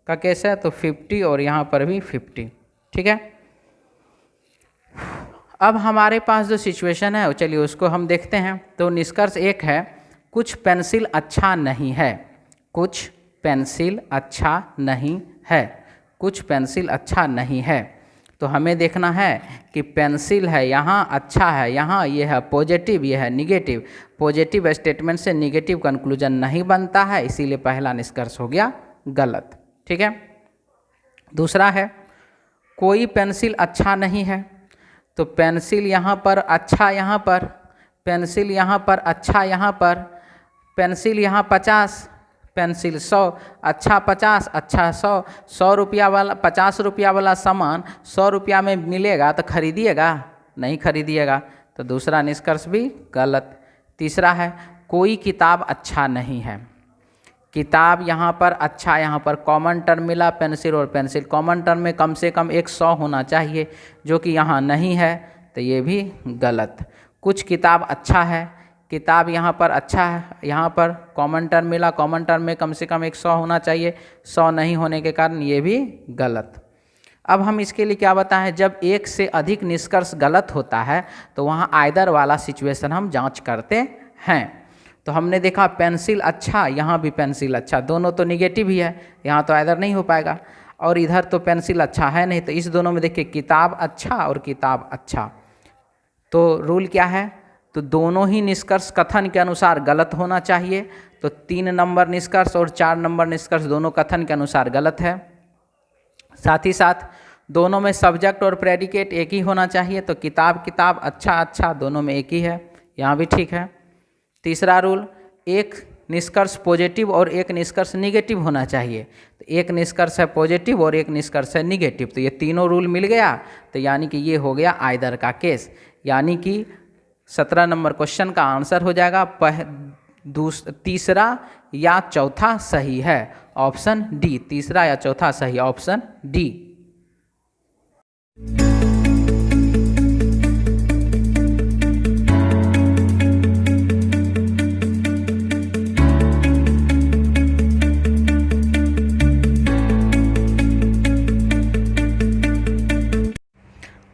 का केस है तो 50, और यहाँ पर भी 50। ठीक है, अब हमारे पास जो सिचुएशन है चलिए उसको हम देखते हैं। तो निष्कर्ष 1 है कुछ पेंसिल अच्छा नहीं है। कुछ पेंसिल अच्छा नहीं है। कुछ पेंसिल अच्छा नहीं है। तो हमें देखना है कि पेंसिल है यहाँ अच्छा है, यहाँ ये है पॉजिटिव, ये है निगेटिव। पॉजिटिव स्टेटमेंट से निगेटिव कंक्लूजन नहीं बनता है, इसीलिए पहला निष्कर्ष हो गया गलत। ठीक है, दूसरा है कोई पेंसिल अच्छा नहीं है। तो पेंसिल यहाँ पर अच्छा, यहाँ पर पेंसिल यहाँ पर अच्छा, यहाँ पर पेंसिल यहाँ 50, पेंसिल 100, अच्छा 50, अच्छा 100। 100 रुपया वाला 50 रुपया वाला सामान 100 रुपया में मिलेगा तो खरीदिएगा? नहीं खरीदिएगा, तो दूसरा निष्कर्ष भी गलत। तीसरा है कोई किताब अच्छा नहीं है। किताब यहाँ पर अच्छा, यहाँ पर कॉमन टर्म मिला, पेंसिल और पेंसिल कॉमन टर्म में कम से कम एक 100 होना चाहिए, जो कि यहाँ नहीं है, तो ये भी गलत। कुछ किताब अच्छा है, किताब यहाँ पर अच्छा है, यहाँ पर कॉमन टर्म मिला, कॉमन टर्म में कम से कम एक 100 होना चाहिए, 100 नहीं होने के कारण ये भी गलत। अब हम इसके लिए क्या बताएं, जब एक से अधिक निष्कर्ष गलत होता है तो वहाँ आइदर वाला सिचुएशन हम जांच करते हैं। तो हमने देखा पेंसिल अच्छा, यहाँ भी पेंसिल अच्छा, दोनों तो निगेटिव ही है, यहाँ तो आइदर नहीं हो पाएगा, और इधर तो पेंसिल अच्छा है नहीं, तो इस दोनों में देखिए किताब अच्छा और किताब अच्छा। तो रूल क्या है, तो दोनों ही निष्कर्ष कथन के अनुसार गलत होना चाहिए। तो 3 नंबर निष्कर्ष और 4 नंबर निष्कर्ष दोनों कथन के अनुसार गलत है। साथ ही साथ दोनों में सब्जेक्ट और प्रेडिकेट एक ही होना चाहिए, तो किताब किताब अच्छा अच्छा दोनों में एक ही है, यहाँ भी ठीक है। तीसरा रूल, एक निष्कर्ष पॉजिटिव और एक निष्कर्ष निगेटिव होना चाहिए, तो एक निष्कर्ष है पॉजिटिव और एक निष्कर्ष है निगेटिव, तो ये तीनों रूल मिल गया, तो यानी कि ये हो गया आइदर का केस, यानी कि 17 नंबर क्वेश्चन का आंसर हो जाएगा तीसरा या चौथा सही है, ऑप्शन डी, तीसरा या चौथा सही, ऑप्शन डी।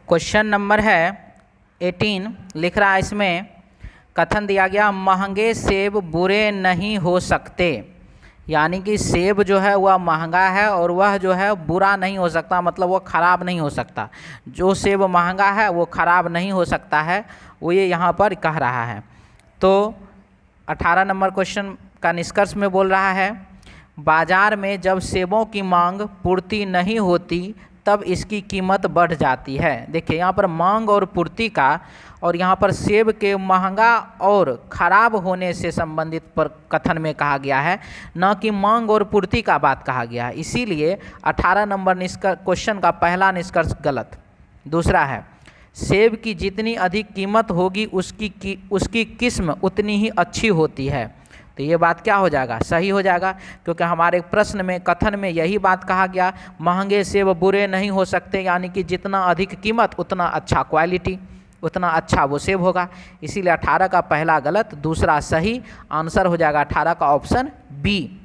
क्वेश्चन नंबर है 18, लिख रहा है इसमें कथन दिया गया, महंगे सेब बुरे नहीं हो सकते, यानी कि सेब जो है वह महंगा है और वह जो है बुरा नहीं हो सकता, मतलब वह ख़राब नहीं हो सकता। जो सेब महंगा है वो ख़राब नहीं हो सकता है, वो ये यहाँ पर कह रहा है। तो 18 नंबर क्वेश्चन का निष्कर्ष में बोल रहा है, बाज़ार में जब सेबों की मांग पूर्ति नहीं होती तब इसकी कीमत बढ़ जाती है। देखिए यहाँ पर मांग और पूर्ति का, और यहाँ पर सेब के महंगा और ख़राब होने से संबंधित पर कथन में कहा गया है, न कि मांग और पूर्ति का बात कहा गया है। इसीलिए 18 नंबर क्वेश्चन का पहला निष्कर्ष गलत। दूसरा है, सेब की जितनी अधिक कीमत होगी उसकी किस्म उतनी ही अच्छी होती है, तो ये बात क्या हो जाएगा, सही हो जाएगा, क्योंकि हमारे प्रश्न में कथन में यही बात कहा गया, महंगे सेब बुरे नहीं हो सकते, यानी कि जितना अधिक कीमत उतना अच्छा क्वालिटी, उतना अच्छा वो सेब होगा। इसीलिए 18 का पहला गलत, दूसरा सही, आंसर हो जाएगा 18 का ऑप्शन बी।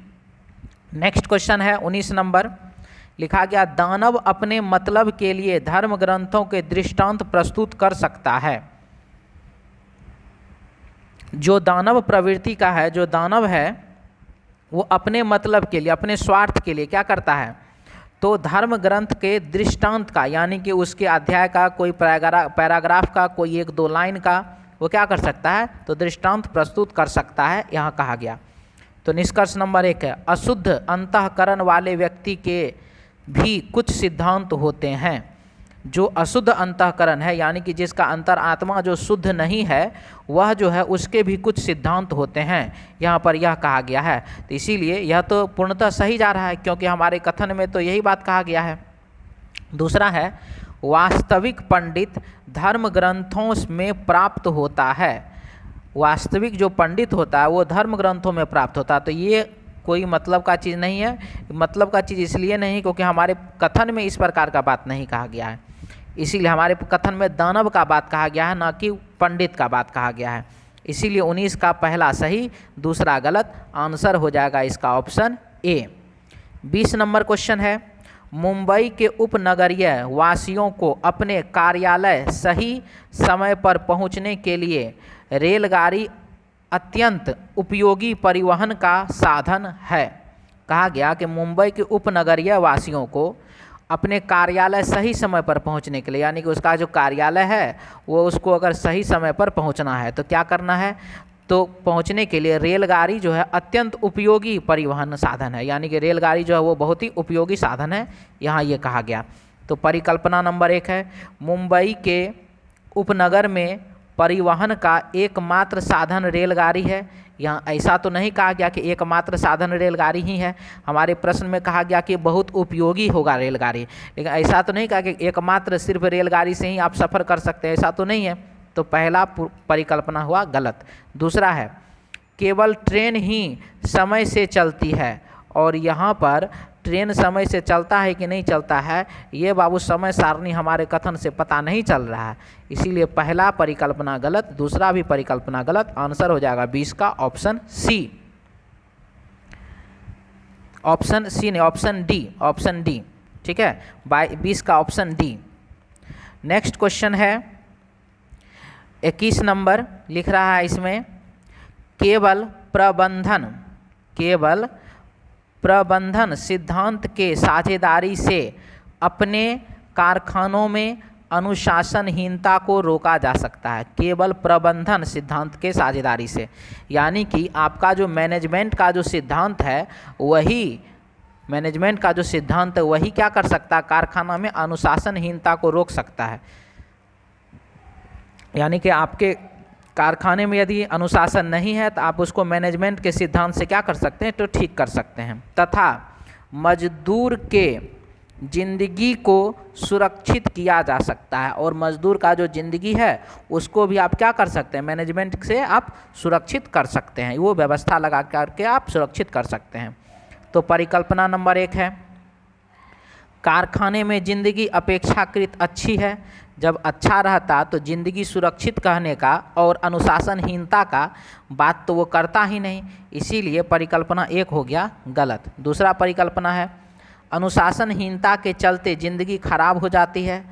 नेक्स्ट क्वेश्चन है 19 नंबर, लिखा गया, दानव अपने मतलब के लिए धर्म ग्रंथों के दृष्टांत प्रस्तुत कर सकता है। जो दानव प्रवृत्ति का है, जो दानव है वो अपने मतलब के लिए, अपने स्वार्थ के लिए क्या करता है, तो धर्म ग्रंथ के दृष्टांत का, यानी कि उसके अध्याय का, कोई पैराग्राफ का, कोई 1-2 लाइन का वो क्या कर सकता है, तो दृष्टांत प्रस्तुत कर सकता है, यहाँ कहा गया। तो निष्कर्ष नंबर 1 है, अशुद्ध अंतःकरण वाले व्यक्ति के भी कुछ सिद्धांत होते हैं। जो अशुद्ध अंतःकरण है, यानी कि जिसका अंतरात्मा जो शुद्ध नहीं है, वह जो है उसके भी कुछ सिद्धांत होते हैं, यहाँ पर यह कहा गया है। तो इसीलिए यह तो पूर्णतः सही जा रहा है, क्योंकि हमारे कथन में तो यही बात कहा गया है। दूसरा है, वास्तविक पंडित धर्म ग्रंथों में प्राप्त होता है। वास्तविक जो पंडित होता है वो धर्म ग्रंथों में प्राप्त होता है, तो ये कोई मतलब का चीज़ नहीं है। मतलब का चीज़ इसलिए नहीं क्योंकि हमारे कथन में इस प्रकार का बात नहीं कहा गया है, इसीलिए हमारे कथन में दानव का बात कहा गया है, ना कि पंडित का बात कहा गया है। इसीलिए 19 का पहला सही, दूसरा गलत, आंसर हो जाएगा इसका ऑप्शन ए। 20 नंबर क्वेश्चन है, मुंबई के उपनगरीय वासियों को अपने कार्यालय सही समय पर पहुंचने के लिए रेलगाड़ी अत्यंत उपयोगी परिवहन का साधन है। कहा गया कि मुंबई के उपनगरीय वासियों को अपने कार्यालय सही समय पर पहुंचने के लिए, यानी कि उसका जो कार्यालय है वो उसको अगर सही समय पर पहुंचना है तो क्या करना है, तो पहुंचने के लिए रेलगाड़ी जो है अत्यंत उपयोगी परिवहन साधन है, यानी कि रेलगाड़ी जो है वो बहुत ही उपयोगी साधन है, यहाँ ये कहा गया। तो परिकल्पना नंबर 1 है, मुंबई के उपनगर में परिवहन का एकमात्र साधन रेलगाड़ी है। यहाँ ऐसा तो नहीं कहा गया कि एकमात्र साधन रेलगाड़ी ही है, हमारे प्रश्न में कहा गया कि बहुत उपयोगी होगा रेलगाड़ी, लेकिन ऐसा तो नहीं कहा कि एकमात्र सिर्फ रेलगाड़ी से ही आप सफ़र कर सकते हैं, ऐसा तो नहीं है। तो पहला परिकल्पना हुआ गलत। दूसरा है, केवल ट्रेन ही समय से चलती है, और यहाँ पर ट्रेन समय से चलता है कि नहीं चलता है ये बाबू समय सारणी हमारे कथन से पता नहीं चल रहा है, इसीलिए पहला परिकल्पना गलत, दूसरा भी परिकल्पना गलत, आंसर हो जाएगा 20 का ऑप्शन सी। ऑप्शन सी नहीं, ऑप्शन डी, ऑप्शन डी। ठीक है, 20 का ऑप्शन डी। नेक्स्ट क्वेश्चन है 21 नंबर, लिख रहा है इसमें केवल प्रबंधन सिद्धांत के साझेदारी से अपने कारखानों में अनुशासनहीनता को रोका जा सकता है। केवल प्रबंधन सिद्धांत के साझेदारी से, यानी कि आपका जो मैनेजमेंट का जो सिद्धांत है वही क्या कर सकता है, कारखाना में अनुशासनहीनता को रोक सकता है। यानी कि आपके कारखाने में यदि अनुशासन नहीं है तो आप उसको मैनेजमेंट के सिद्धांत से क्या कर सकते हैं, तो ठीक कर सकते हैं। तथा मजदूर के जिंदगी को सुरक्षित किया जा सकता है, और मजदूर का जो जिंदगी है उसको भी आप क्या कर सकते हैं, मैनेजमेंट से आप सुरक्षित कर सकते हैं, वो व्यवस्था लगा करके आप सुरक्षित कर सकते हैं। तो परिकल्पना नंबर 1 है कारखाने में जिंदगी अपेक्षाकृत अच्छी है। जब अच्छा रहता तो जिंदगी सुरक्षित कहने का और अनुशासनहीनता का बात तो वो करता ही नहीं, इसीलिए परिकल्पना 1 हो गया गलत। दूसरा परिकल्पना है अनुशासनहीनता के चलते जिंदगी खराब हो जाती है।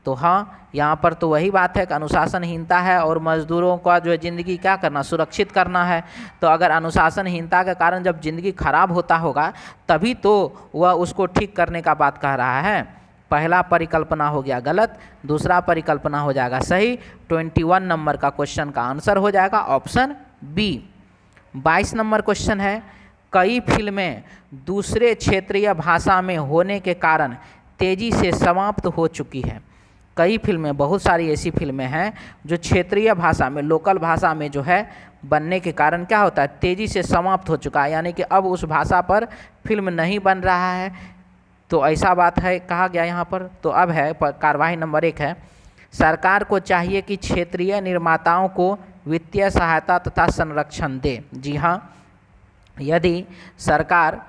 तो हाँ, यहाँ पर तो वही बात है कि अनुशासनहीनता है और मजदूरों का जो है ज़िंदगी क्या करना, सुरक्षित करना है। तो अगर अनुशासनहीनता के कारण जब ज़िंदगी खराब होता होगा तभी तो वह उसको ठीक करने का बात कह रहा है। पहला परिकल्पना हो गया गलत, दूसरा परिकल्पना हो जाएगा सही। 21 नंबर का क्वेश्चन का आंसर हो जाएगा ऑप्शन बी। 22 नंबर क्वेश्चन है कई फिल्में दूसरे क्षेत्रीय भाषा में होने के कारण तेज़ी से समाप्त हो चुकी है। कई फिल्में, बहुत सारी ऐसी फिल्में हैं जो क्षेत्रीय भाषा में, लोकल भाषा में जो है बनने के कारण क्या होता है, तेज़ी से समाप्त हो चुका है, यानी कि अब उस भाषा पर फिल्म नहीं बन रहा है। तो ऐसा बात है, कहा गया यहाँ पर। तो अब है कार्यवाही नंबर 1 है सरकार को चाहिए कि क्षेत्रीय निर्माताओं को वित्तीय सहायता तथा संरक्षण दे। जी हाँ, यदि सरकार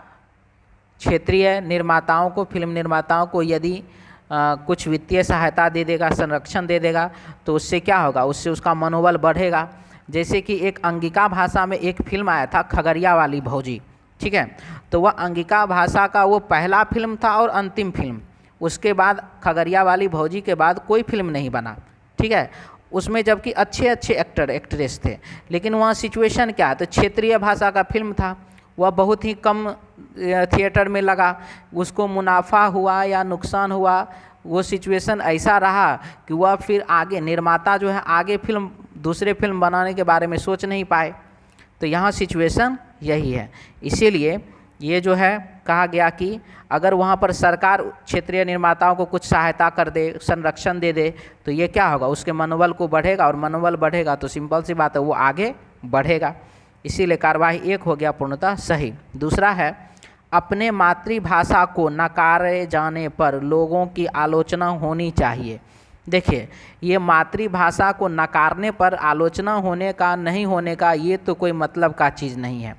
क्षेत्रीय निर्माताओं को, फिल्म निर्माताओं को यदि कुछ वित्तीय सहायता दे देगा, संरक्षण दे देगा, तो उससे क्या होगा, उससे उसका मनोबल बढ़ेगा। जैसे कि एक अंगिका भाषा में एक फिल्म आया था खगड़िया वाली भौजी, ठीक है, तो वह अंगिका भाषा का वो पहला फिल्म था और अंतिम फिल्म। उसके बाद खगड़िया वाली भौजी के बाद कोई फिल्म नहीं बना, ठीक है। उसमें जबकि अच्छे अच्छे एक्टर एक्ट्रेस थे, लेकिन वहाँ सिचुएशन क्या है, तो क्षेत्रीय भाषा का फिल्म था, वह बहुत ही कम थिएटर में लगा, उसको मुनाफा हुआ या नुकसान हुआ, वो सिचुएशन ऐसा रहा कि वह फिर आगे निर्माता जो है आगे फिल्म, दूसरे फिल्म बनाने के बारे में सोच नहीं पाए। तो यहाँ सिचुएशन यही है, इसीलिए ये जो है कहा गया कि अगर वहाँ पर सरकार क्षेत्रीय निर्माताओं को कुछ सहायता कर दे, संरक्षण दे दे, तो ये क्या होगा, उसके मनोबल को बढ़ेगा, और मनोबल बढ़ेगा तो सिंपल सी बात है वो आगे बढ़ेगा। इसीलिए कार्यवाही 1 हो गया पूर्णतः सही। दूसरा है अपने मातृभाषा को नकारे जाने पर लोगों की आलोचना होनी चाहिए। देखिए, ये मातृभाषा को नकारने पर आलोचना होने का नहीं होने का ये तो कोई मतलब का चीज़ नहीं है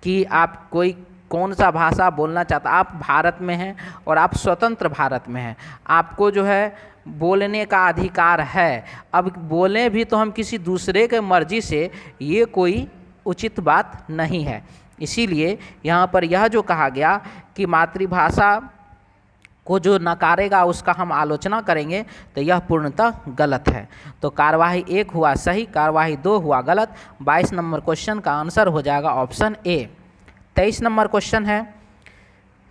कि आप कोई कौन सा भाषा बोलना चाहता, आप भारत में हैं और आप स्वतंत्र भारत में हैं, आपको जो है बोलने का अधिकार है। अब बोलें भी तो हम किसी दूसरे के मर्जी से, ये कोई उचित बात नहीं है। इसीलिए यहाँ पर यह जो कहा गया कि मातृभाषा को जो नकारेगा उसका हम आलोचना करेंगे, तो यह पूर्णतः गलत है। तो कार्यवाही 1 हुआ सही, कार्यवाही 2 हुआ गलत। 22 नंबर क्वेश्चन का आंसर हो जाएगा ऑप्शन ए। 23 नंबर क्वेश्चन है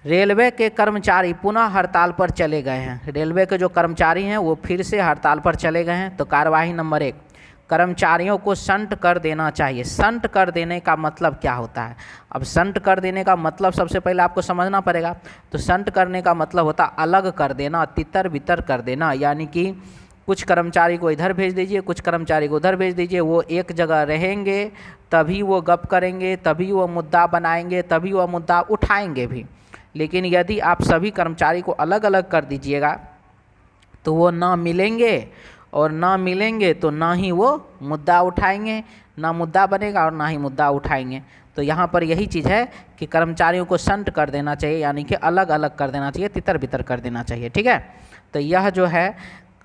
रेलवे के कर्मचारी पुनः हड़ताल पर चले गए हैं। रेलवे के जो कर्मचारी हैं वो फिर से हड़ताल पर चले गए हैं। तो कार्यवाही नंबर 1 कर्मचारियों को शंट कर देना चाहिए। शंट कर देने का मतलब क्या होता है? अब शंट कर देने का मतलब सबसे पहले आपको समझना पड़ेगा। तो शंट करने का मतलब होता अलग कर देना, तितर बितर कर देना, यानी कि कुछ कर्मचारी को इधर भेज दीजिए, कुछ कर्मचारी को उधर भेज दीजिए, वो एक जगह रहेंगे तभी वो गप करेंगे, तभी वो मुद्दा बनाएंगे, तभी वो मुद्दा उठाएंगे भी। लेकिन यदि आप सभी कर्मचारी को अलग अलग कर दीजिएगा तो वो ना मिलेंगे, और ना मिलेंगे तो ना ही वो मुद्दा उठाएंगे, ना मुद्दा बनेगा और ना ही मुद्दा उठाएंगे। तो यहाँ पर यही चीज़ है कि कर्मचारियों को शंट कर देना चाहिए, यानी कि अलग अलग कर देना चाहिए, तितर बितर कर देना चाहिए, ठीक है। तो यह जो है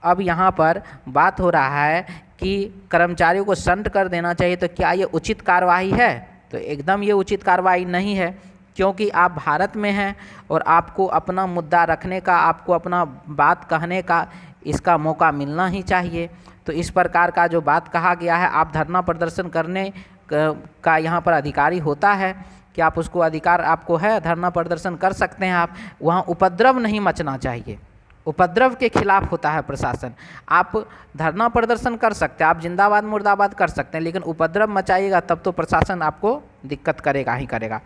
अब यहाँ पर बात हो रहा है कि कर्मचारियों को शंट कर देना चाहिए, तो क्या ये उचित कार्रवाई है? तो एकदम ये उचित कार्रवाई नहीं है। क्योंकि आप भारत में हैं और आपको अपना मुद्दा रखने का, आपको अपना बात कहने का इसका मौका मिलना ही चाहिए। तो इस प्रकार का जो बात कहा गया है, आप धरना प्रदर्शन करने का यहाँ पर अधिकारी होता है कि आप उसको अधिकार आपको है, धरना प्रदर्शन कर सकते हैं आप। वहाँ उपद्रव नहीं मचना चाहिए, उपद्रव के खिलाफ होता है प्रशासन। आप धरना प्रदर्शन कर सकते हैं, आप जिंदाबाद मुर्दाबाद कर सकते हैं, लेकिन उपद्रव मचाइएगा तब तो प्रशासन आपको दिक्कत करेगा ही करेगा।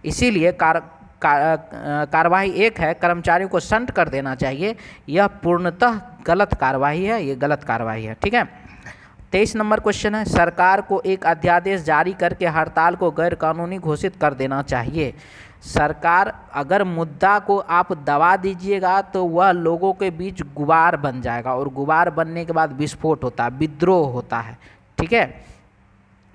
इसीलिए कार्रवाई एक है, कर्मचारियों को संट कर देना चाहिए, यह पूर्णतः गलत कार्रवाई है, ये गलत कार्रवाई है। ठीक है। 23 नंबर क्वेश्चन है, सरकार को एक अध्यादेश जारी करके हड़ताल को गैरकानूनी घोषित कर देना चाहिए। सरकार अगर मुद्दा को आप दबा दीजिएगा तो वह लोगों के बीच गुबार बन जाएगा, और गुबार बनने के बाद विस्फोट होता है, विद्रोह होता है। ठीक है।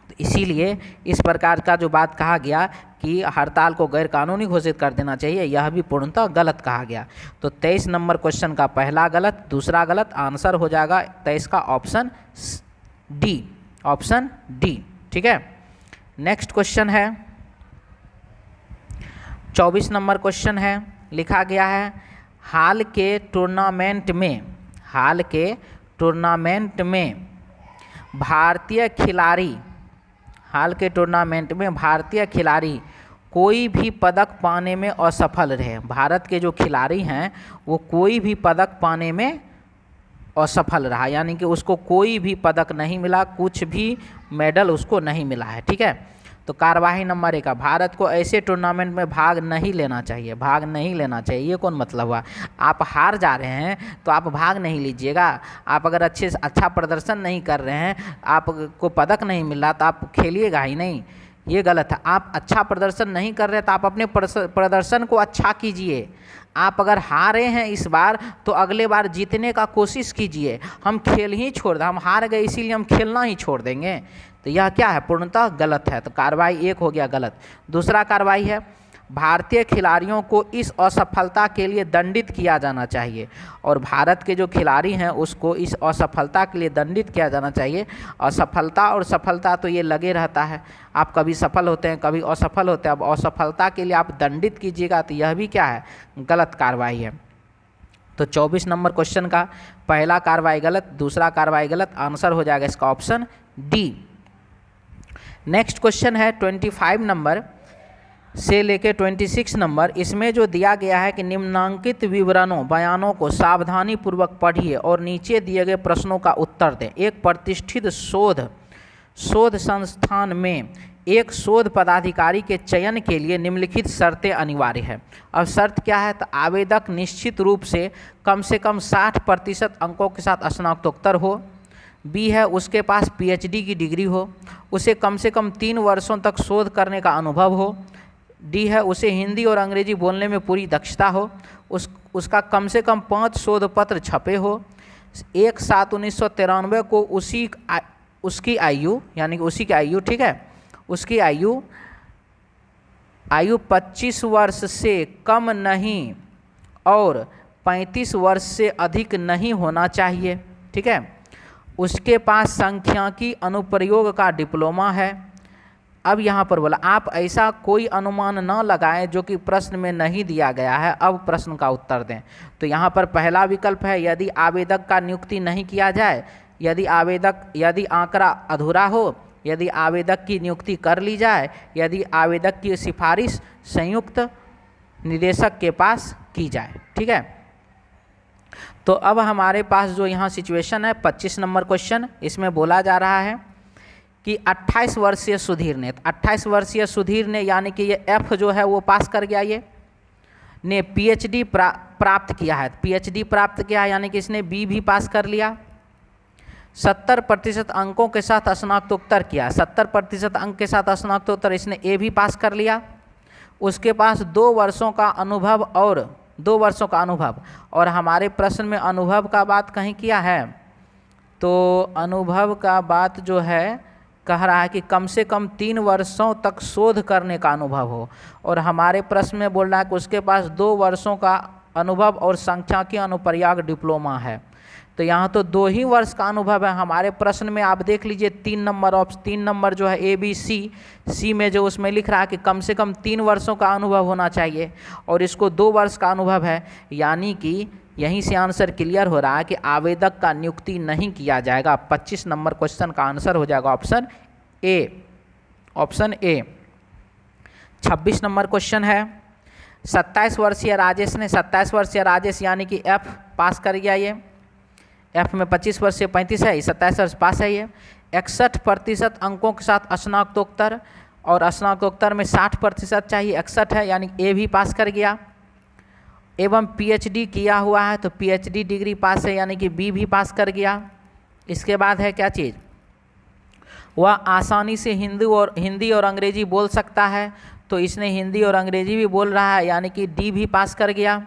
तो इसीलिए इस प्रकार का जो बात कहा गया कि हड़ताल को गैरकानूनी घोषित कर देना चाहिए, यह भी पूर्णतः गलत कहा गया। तो 23 नंबर क्वेश्चन का पहला गलत, दूसरा गलत, आंसर हो जाएगा 23 का ऑप्शन डी, ऑप्शन डी। ठीक है। नेक्स्ट क्वेश्चन है 24 नंबर क्वेश्चन है, लिखा गया है हाल के टूर्नामेंट में भारतीय खिलाड़ी कोई भी पदक पाने में असफल रहे। भारत के जो खिलाड़ी हैं वो कोई भी पदक पाने में असफल रहा, यानी कि उसको कोई भी पदक नहीं मिला, कुछ भी मेडल उसको नहीं मिला है। ठीक है। तो कार्यवाही नंबर 1, भारत को ऐसे टूर्नामेंट में भाग नहीं लेना चाहिए। भाग नहीं लेना चाहिए, ये कौन मतलब हुआ? आप हार जा रहे हैं तो आप भाग नहीं लीजिएगा। आप अगर अच्छा प्रदर्शन नहीं कर रहे हैं, आपको पदक नहीं मिल रहा, तो आप खेलिएगा ही नहीं, ये गलत है। आप अच्छा प्रदर्शन नहीं कर रहे तो आप अपने प्रदर्शन को अच्छा कीजिए। आप अगर हारे हैं इस बार तो अगले बार जीतने का कोशिश कीजिए। हम खेल ही छोड़ दें, हम हार गए इसीलिए हम खेलना ही छोड़ देंगे, तो यह क्या है? पूर्णतः गलत है। तो कार्रवाई 1 हो गया गलत। दूसरा कार्रवाई है भारतीय खिलाड़ियों को इस असफलता के लिए दंडित किया जाना चाहिए, और भारत के जो खिलाड़ी हैं उसको इस असफलता के लिए दंडित किया जाना चाहिए। असफलता और सफलता तो ये लगे रहता है, आप कभी सफल होते हैं कभी असफल होते हैं। अब असफलता के लिए आप दंडित कीजिएगा तो यह भी क्या है? गलत कार्रवाई है। तो 24 नंबर क्वेश्चन का पहला कार्रवाई गलत, दूसरा कार्रवाई गलत, आंसर हो जाएगा इसका ऑप्शन डी। नेक्स्ट क्वेश्चन है 25 नंबर से लेके 26 नंबर। इसमें जो दिया गया है कि निम्नांकित बयानों को सावधानी पूर्वक पढ़िए और नीचे दिए गए प्रश्नों का उत्तर दें। एक प्रतिष्ठित शोध संस्थान में एक शोध पदाधिकारी के चयन के लिए निम्नलिखित शर्तें अनिवार्य है। अब शर्त क्या है? तो आवेदक निश्चित रूप से कम 60% अंकों के साथ स्नातकोत्तर हो। बी है उसके पास पीएचडी की डिग्री हो, उसे कम से कम 3 वर्षों तक शोध करने का अनुभव हो। डी है उसे हिंदी और अंग्रेजी बोलने में पूरी दक्षता हो, उसका कम से कम 5 शोध पत्र छपे हो। 1/7/1993 को उसकी आयु यानी कि उसी की आयु, ठीक है, उसकी आयु 25 वर्ष से कम नहीं और 35 वर्ष से अधिक नहीं होना चाहिए। ठीक है। उसके पास सांख्यिकी अनुप्रयोग का डिप्लोमा है। अब यहाँ पर बोला आप ऐसा कोई अनुमान न लगाएं जो कि प्रश्न में नहीं दिया गया है, अब प्रश्न का उत्तर दें। तो यहाँ पर पहला विकल्प है यदि आवेदक का नियुक्ति नहीं किया जाए, यदि आंकड़ा अधूरा हो, यदि आवेदक की नियुक्ति कर ली जाए, यदि आवेदक की सिफारिश संयुक्त निदेशक के पास की जाए। ठीक है। तो अब हमारे पास जो यहाँ सिचुएशन है 25 नंबर क्वेश्चन, इसमें बोला जा रहा है कि 28 वर्षीय सुधीर ने, 28 वर्षीय सुधीर ने यानी कि ये एफ जो है वो पास कर गया, ये ने पीएचडी प्राप्त किया है। पीएचडी प्राप्त किया है यानी कि इसने बी भी पास कर लिया। 70% अंकों के साथ स्नातकोत्तर किया, 70% अंक के साथ स्नातकोत्तर इसने ए भी पास कर लिया। उसके पास 2 वर्षों का अनुभव और हमारे प्रश्न में अनुभव का बात कहीं किया है, तो अनुभव का बात जो है कह रहा है कि कम से कम 3 वर्षों तक शोध करने का अनुभव हो, और हमारे प्रश्न में बोल रहा है कि उसके पास 2 वर्षों का अनुभव और सांख्यिकी अनुप्रयोग डिप्लोमा है। तो यहाँ तो 2 ही वर्ष का अनुभव है। हमारे प्रश्न में आप देख लीजिए 3 नंबर जो है ए बी सी में जो उसमें लिख रहा है कि कम से कम 3 वर्षों का अनुभव होना चाहिए और इसको 2 वर्ष का अनुभव है, यानी कि यहीं से आंसर क्लियर हो रहा है कि आवेदक का नियुक्ति नहीं किया जाएगा। 25 नंबर क्वेश्चन का आंसर हो जाएगा ऑप्शन ए। 26 नंबर क्वेश्चन है, 27 वर्षीय राजेश यानी कि एफ पास कर गया। ये एफ में 25 वर्ष से 35 है, 27 वर्ष पास है। ये 61% अंकों के साथ स्नातकोत्तर और स्नातकोत्तर में 60% चाहिए, 61 है, यानी ए भी पास कर गया। एवं पीएचडी किया हुआ है तो पीएचडी डिग्री पास है, यानी कि बी भी पास कर गया। इसके बाद है क्या चीज़, वह आसानी से हिंदी और अंग्रेजी बोल सकता है, तो इसने हिंदी और अंग्रेजी भी बोल रहा है, यानी कि डी भी पास कर गया।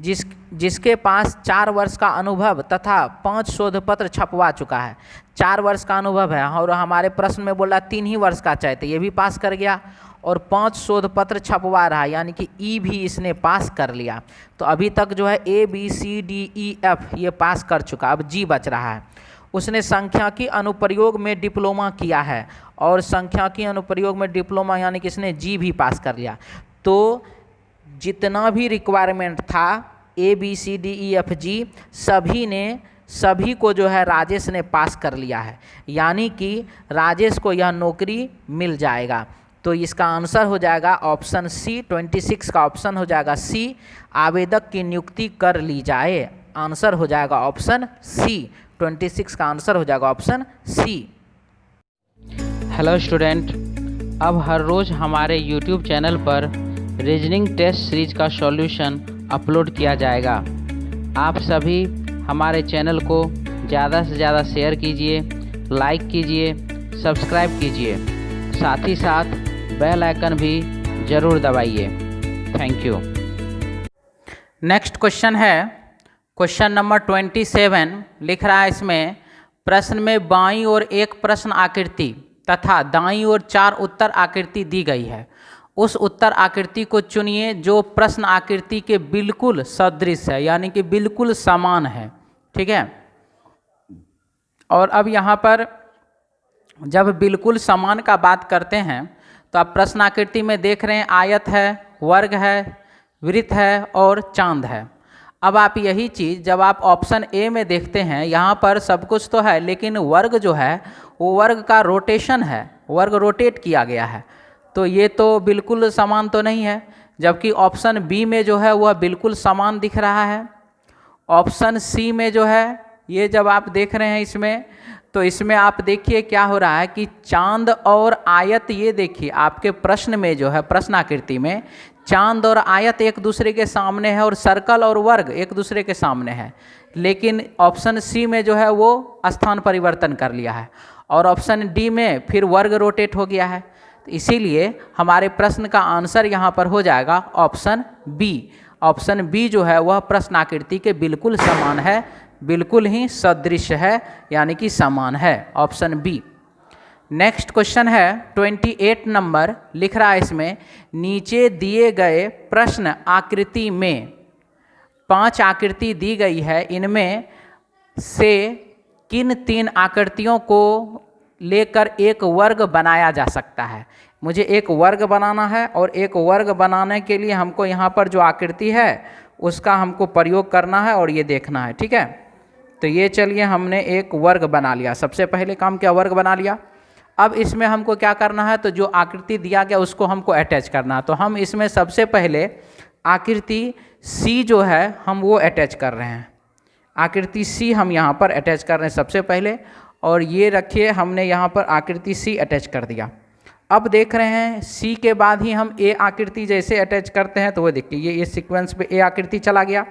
जिसके पास 4 वर्ष का अनुभव तथा 5 शोध पत्र छपवा चुका है। 4 वर्ष का अनुभव है और हमारे प्रश्न में बोला 3 ही वर्ष का चाहिए, तो ये भी पास कर गया। और 5 शोध पत्र छपवा रहा है, यानी कि ई भी इसने पास कर लिया। तो अभी तक जो है A B C D E F ये पास कर चुका, अब जी बच रहा है। उसने सांख्यिकी अनुप्रयोग में डिप्लोमा किया है और सांख्यिकी अनुप्रयोग में डिप्लोमा यानी कि इसने जी भी पास कर लिया। तो जितना भी रिक्वायरमेंट था A B C D E F G सभी को जो है राजेश ने पास कर लिया है, यानी कि राजेश को यह नौकरी मिल जाएगा। तो इसका आंसर हो जाएगा ऑप्शन सी। 26 का ऑप्शन हो जाएगा सी, आवेदक की नियुक्ति कर ली जाए। आंसर हो जाएगा ऑप्शन सी। 26 का आंसर हो जाएगा ऑप्शन सी। हेलो स्टूडेंट, अब हर रोज़ हमारे यूट्यूब चैनल पर रीजनिंग टेस्ट सीरीज का सॉल्यूशन अपलोड किया जाएगा। आप सभी हमारे चैनल को ज़्यादा से ज़्यादा शेयर कीजिए, लाइक कीजिए, सब्सक्राइब कीजिए, साथ ही साथ बेल आइकन भी ज़रूर दबाइए। Thank you. नेक्स्ट क्वेश्चन है क्वेश्चन नंबर 27। लिख रहा है इसमें, प्रश्न में बाईं ओर एक प्रश्न आकृति तथा दाईं ओर 4 उत्तर आकृति दी गई है। उस उत्तर आकृति को चुनिए जो प्रश्न आकृति के बिल्कुल सदृश है, यानी कि बिल्कुल समान है। ठीक है, और अब यहाँ पर जब बिल्कुल समान का बात करते हैं तो आप प्रश्न आकृति में देख रहे हैं आयत है, वर्ग है, वृत्त है और चांद है। अब आप यही चीज़ जब आप ऑप्शन ए में देखते हैं, यहाँ पर सब कुछ तो है लेकिन वर्ग जो है वो वर्ग का रोटेशन है, वर्ग रोटेट किया गया है, तो ये तो बिल्कुल समान तो नहीं है। जबकि ऑप्शन बी में जो है वह बिल्कुल समान दिख रहा है। ऑप्शन सी में जो है ये जब आप देख रहे हैं इसमें, तो इसमें आप देखिए क्या हो रहा है कि चांद और आयत, ये देखिए आपके प्रश्न में जो है प्रश्न आकृति में चांद और आयत एक दूसरे के सामने है और सर्कल और वर्ग एक दूसरे के सामने है। लेकिन ऑप्शन सी में जो है वो स्थान परिवर्तन कर लिया है और ऑप्शन डी में फिर वर्ग रोटेट हो गया है। तो इसीलिए हमारे प्रश्न का आंसर यहाँ पर हो जाएगा ऑप्शन बी। ऑप्शन बी जो है वह प्रश्न आकृति के बिल्कुल समान है, बिल्कुल ही सदृश है, यानी कि समान है, ऑप्शन बी। नेक्स्ट क्वेश्चन है 28 नंबर। लिख रहा है इसमें, नीचे दिए गए प्रश्न आकृति में 5 आकृति दी गई है, इनमें से किन 3 आकृतियों को लेकर एक वर्ग बनाया जा सकता है। मुझे एक वर्ग बनाना है और एक वर्ग बनाने के लिए हमको यहाँ पर जो आकृति है उसका हमको प्रयोग करना है और ये देखना है। ठीक है, तो ये चलिए हमने एक वर्ग बना लिया। सबसे पहले काम क्या, वर्ग बना लिया। अब इसमें हमको क्या करना है, तो जो आकृति दिया गया उसको हमको अटैच करना है। तो हम इसमें सबसे पहले आकृति सी जो है हम वो अटैच कर रहे हैं। आकृति सी हम यहाँ पर अटैच कर रहे हैं सबसे पहले, और ये रखिए हमने यहाँ पर आकृति सी अटैच कर दिया। अब देख रहे हैं सी के बाद ही हम ए आकृति जैसे अटैच करते हैं तो वो देखिए ये सीक्वेंस पे ए आकृति चला गया,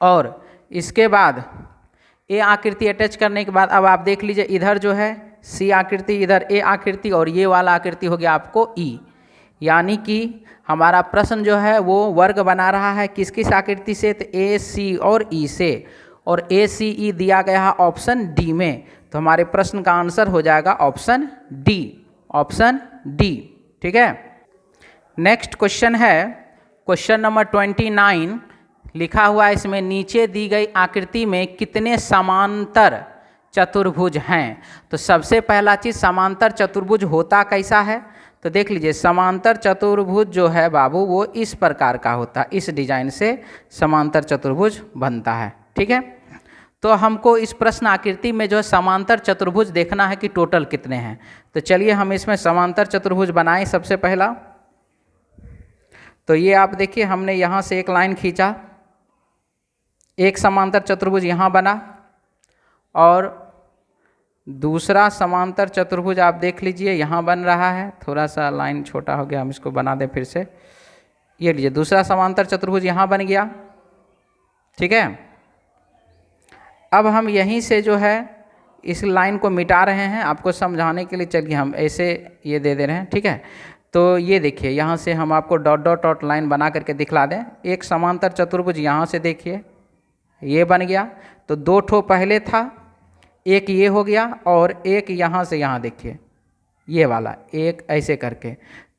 और इसके बाद ए आकृति अटैच करने के बाद अब आप देख लीजिए इधर जो है सी आकृति, इधर ए आकृति, और ये वाला आकृति हो गया आपको ई। यानी कि हमारा प्रश्न जो है वो वर्ग बना रहा है किस किस आकृति से, तो ए सी और ई से, और ए सी ई दिया गया है ऑप्शन डी में। तो हमारे प्रश्न का आंसर हो जाएगा ऑप्शन डी, ऑप्शन डी। ठीक है, नेक्स्ट क्वेश्चन है क्वेश्चन नंबर 29। लिखा हुआ है इसमें नीचे दी गई आकृति में कितने समांतर चतुर्भुज हैं। तो सबसे पहला चीज़ समांतर चतुर्भुज होता कैसा है, तो देख लीजिए समांतर चतुर्भुज जो है बाबू वो इस प्रकार का होता है, इस डिजाइन से समांतर चतुर्भुज बनता है। ठीक है, तो हमको इस प्रश्न आकृति में जो है समांतर चतुर्भुज देखना है कि टोटल कितने हैं। तो चलिए हम इसमें समांतर चतुर्भुज बनाएं। सबसे पहला तो ये आप देखिए, हमने यहाँ से एक लाइन खींचा, एक समांतर चतुर्भुज यहाँ बना, और दूसरा समांतर चतुर्भुज आप देख लीजिए यहाँ बन रहा है। थोड़ा सा लाइन छोटा हो गया, हम इसको बना दें फिर से। ये लीजिए दूसरा समांतर चतुर्भुज यहाँ बन गया। ठीक है, अब हम यहीं से जो है इस लाइन को मिटा रहे हैं आपको समझाने के लिए। चलिए हम ऐसे ये दे रहे हैं। ठीक है, तो ये देखिए यहाँ से हम आपको डॉट डॉट डॉट लाइन बना करके दिखला दें। एक समांतर चतुर्भुज यहाँ से देखिए ये बन गया, तो दो ठो पहले था, एक ये हो गया और एक यहाँ से यहाँ देखिए ये वाला एक ऐसे करके,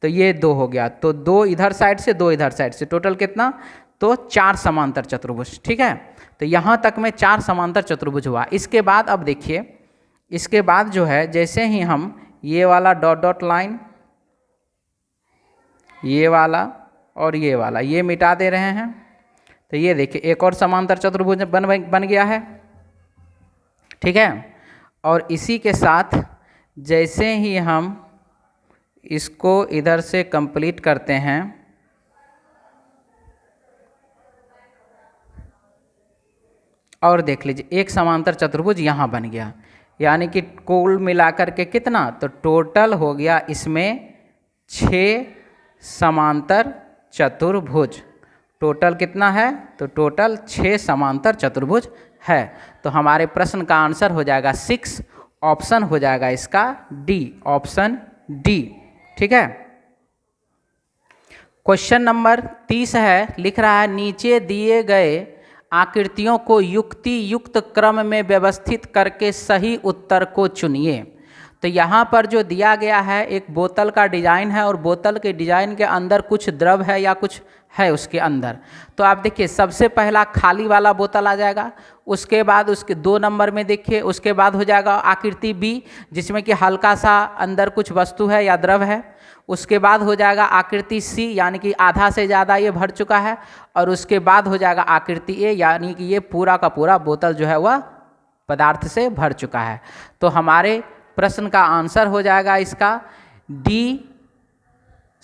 तो ये दो हो गया। तो दो इधर साइड से दो इधर साइड से, टोटल कितना, तो 4 समांतर चतुर्भुज। ठीक है, तो यहाँ तक में 4 समांतर चतुर्भुज हुआ। इसके बाद अब देखिए, इसके बाद जो है जैसे ही हम ये वाला डॉट डॉट लाइन, ये वाला और ये वाला ये मिटा दे रहे हैं, तो ये देखिए एक और समांतर चतुर्भुज बन गया है। ठीक है, और इसी के साथ जैसे ही हम इसको इधर से कंप्लीट करते हैं, और देख लीजिए एक समांतर चतुर्भुज यहाँ बन गया, यानी कि कुल मिलाकर के कितना, तो टोटल हो गया इसमें 6 समांतर चतुर्भुज। टोटल कितना है, तो टोटल 6 समांतर चतुर्भुज है। तो हमारे प्रश्न का आंसर हो जाएगा 6, ऑप्शन हो जाएगा इसका डी, ऑप्शन डी। ठीक है, क्वेश्चन नंबर 30 है, लिख रहा है नीचे दिए गए आकृतियों को युक्ति युक्त क्रम में व्यवस्थित करके सही उत्तर को चुनिए। तो यहाँ पर जो दिया गया है एक बोतल का डिजाइन है, और बोतल के डिजाइन के अंदर कुछ द्रव है या कुछ है उसके अंदर। तो आप देखिए सबसे पहला खाली वाला बोतल आ जाएगा, उसके बाद उसके 2 नंबर में देखिए, उसके बाद हो जाएगा आकृति बी जिसमें कि हल्का सा अंदर कुछ वस्तु है या द्रव है। उसके बाद हो जाएगा आकृति सी, यानी कि आधा से ज़्यादा ये भर चुका है, और उसके बाद हो जाएगा आकृति ए, यानी कि ये पूरा का पूरा बोतल जो है वह पदार्थ से भर चुका है। तो हमारे प्रश्न का आंसर हो जाएगा इसका डी,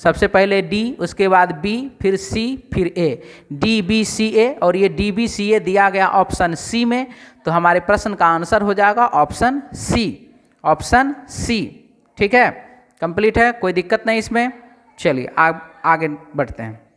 सबसे पहले डी, उसके बाद बी, फिर सी, फिर ए, डी बी सी ए, और ये डी बी सी ए दिया गया ऑप्शन सी में। तो हमारे प्रश्न का आंसर हो जाएगा ऑप्शन सी, ऑप्शन सी। ठीक है, कंप्लीट है, कोई दिक्कत नहीं इसमें। चलिए आगे बढ़ते हैं।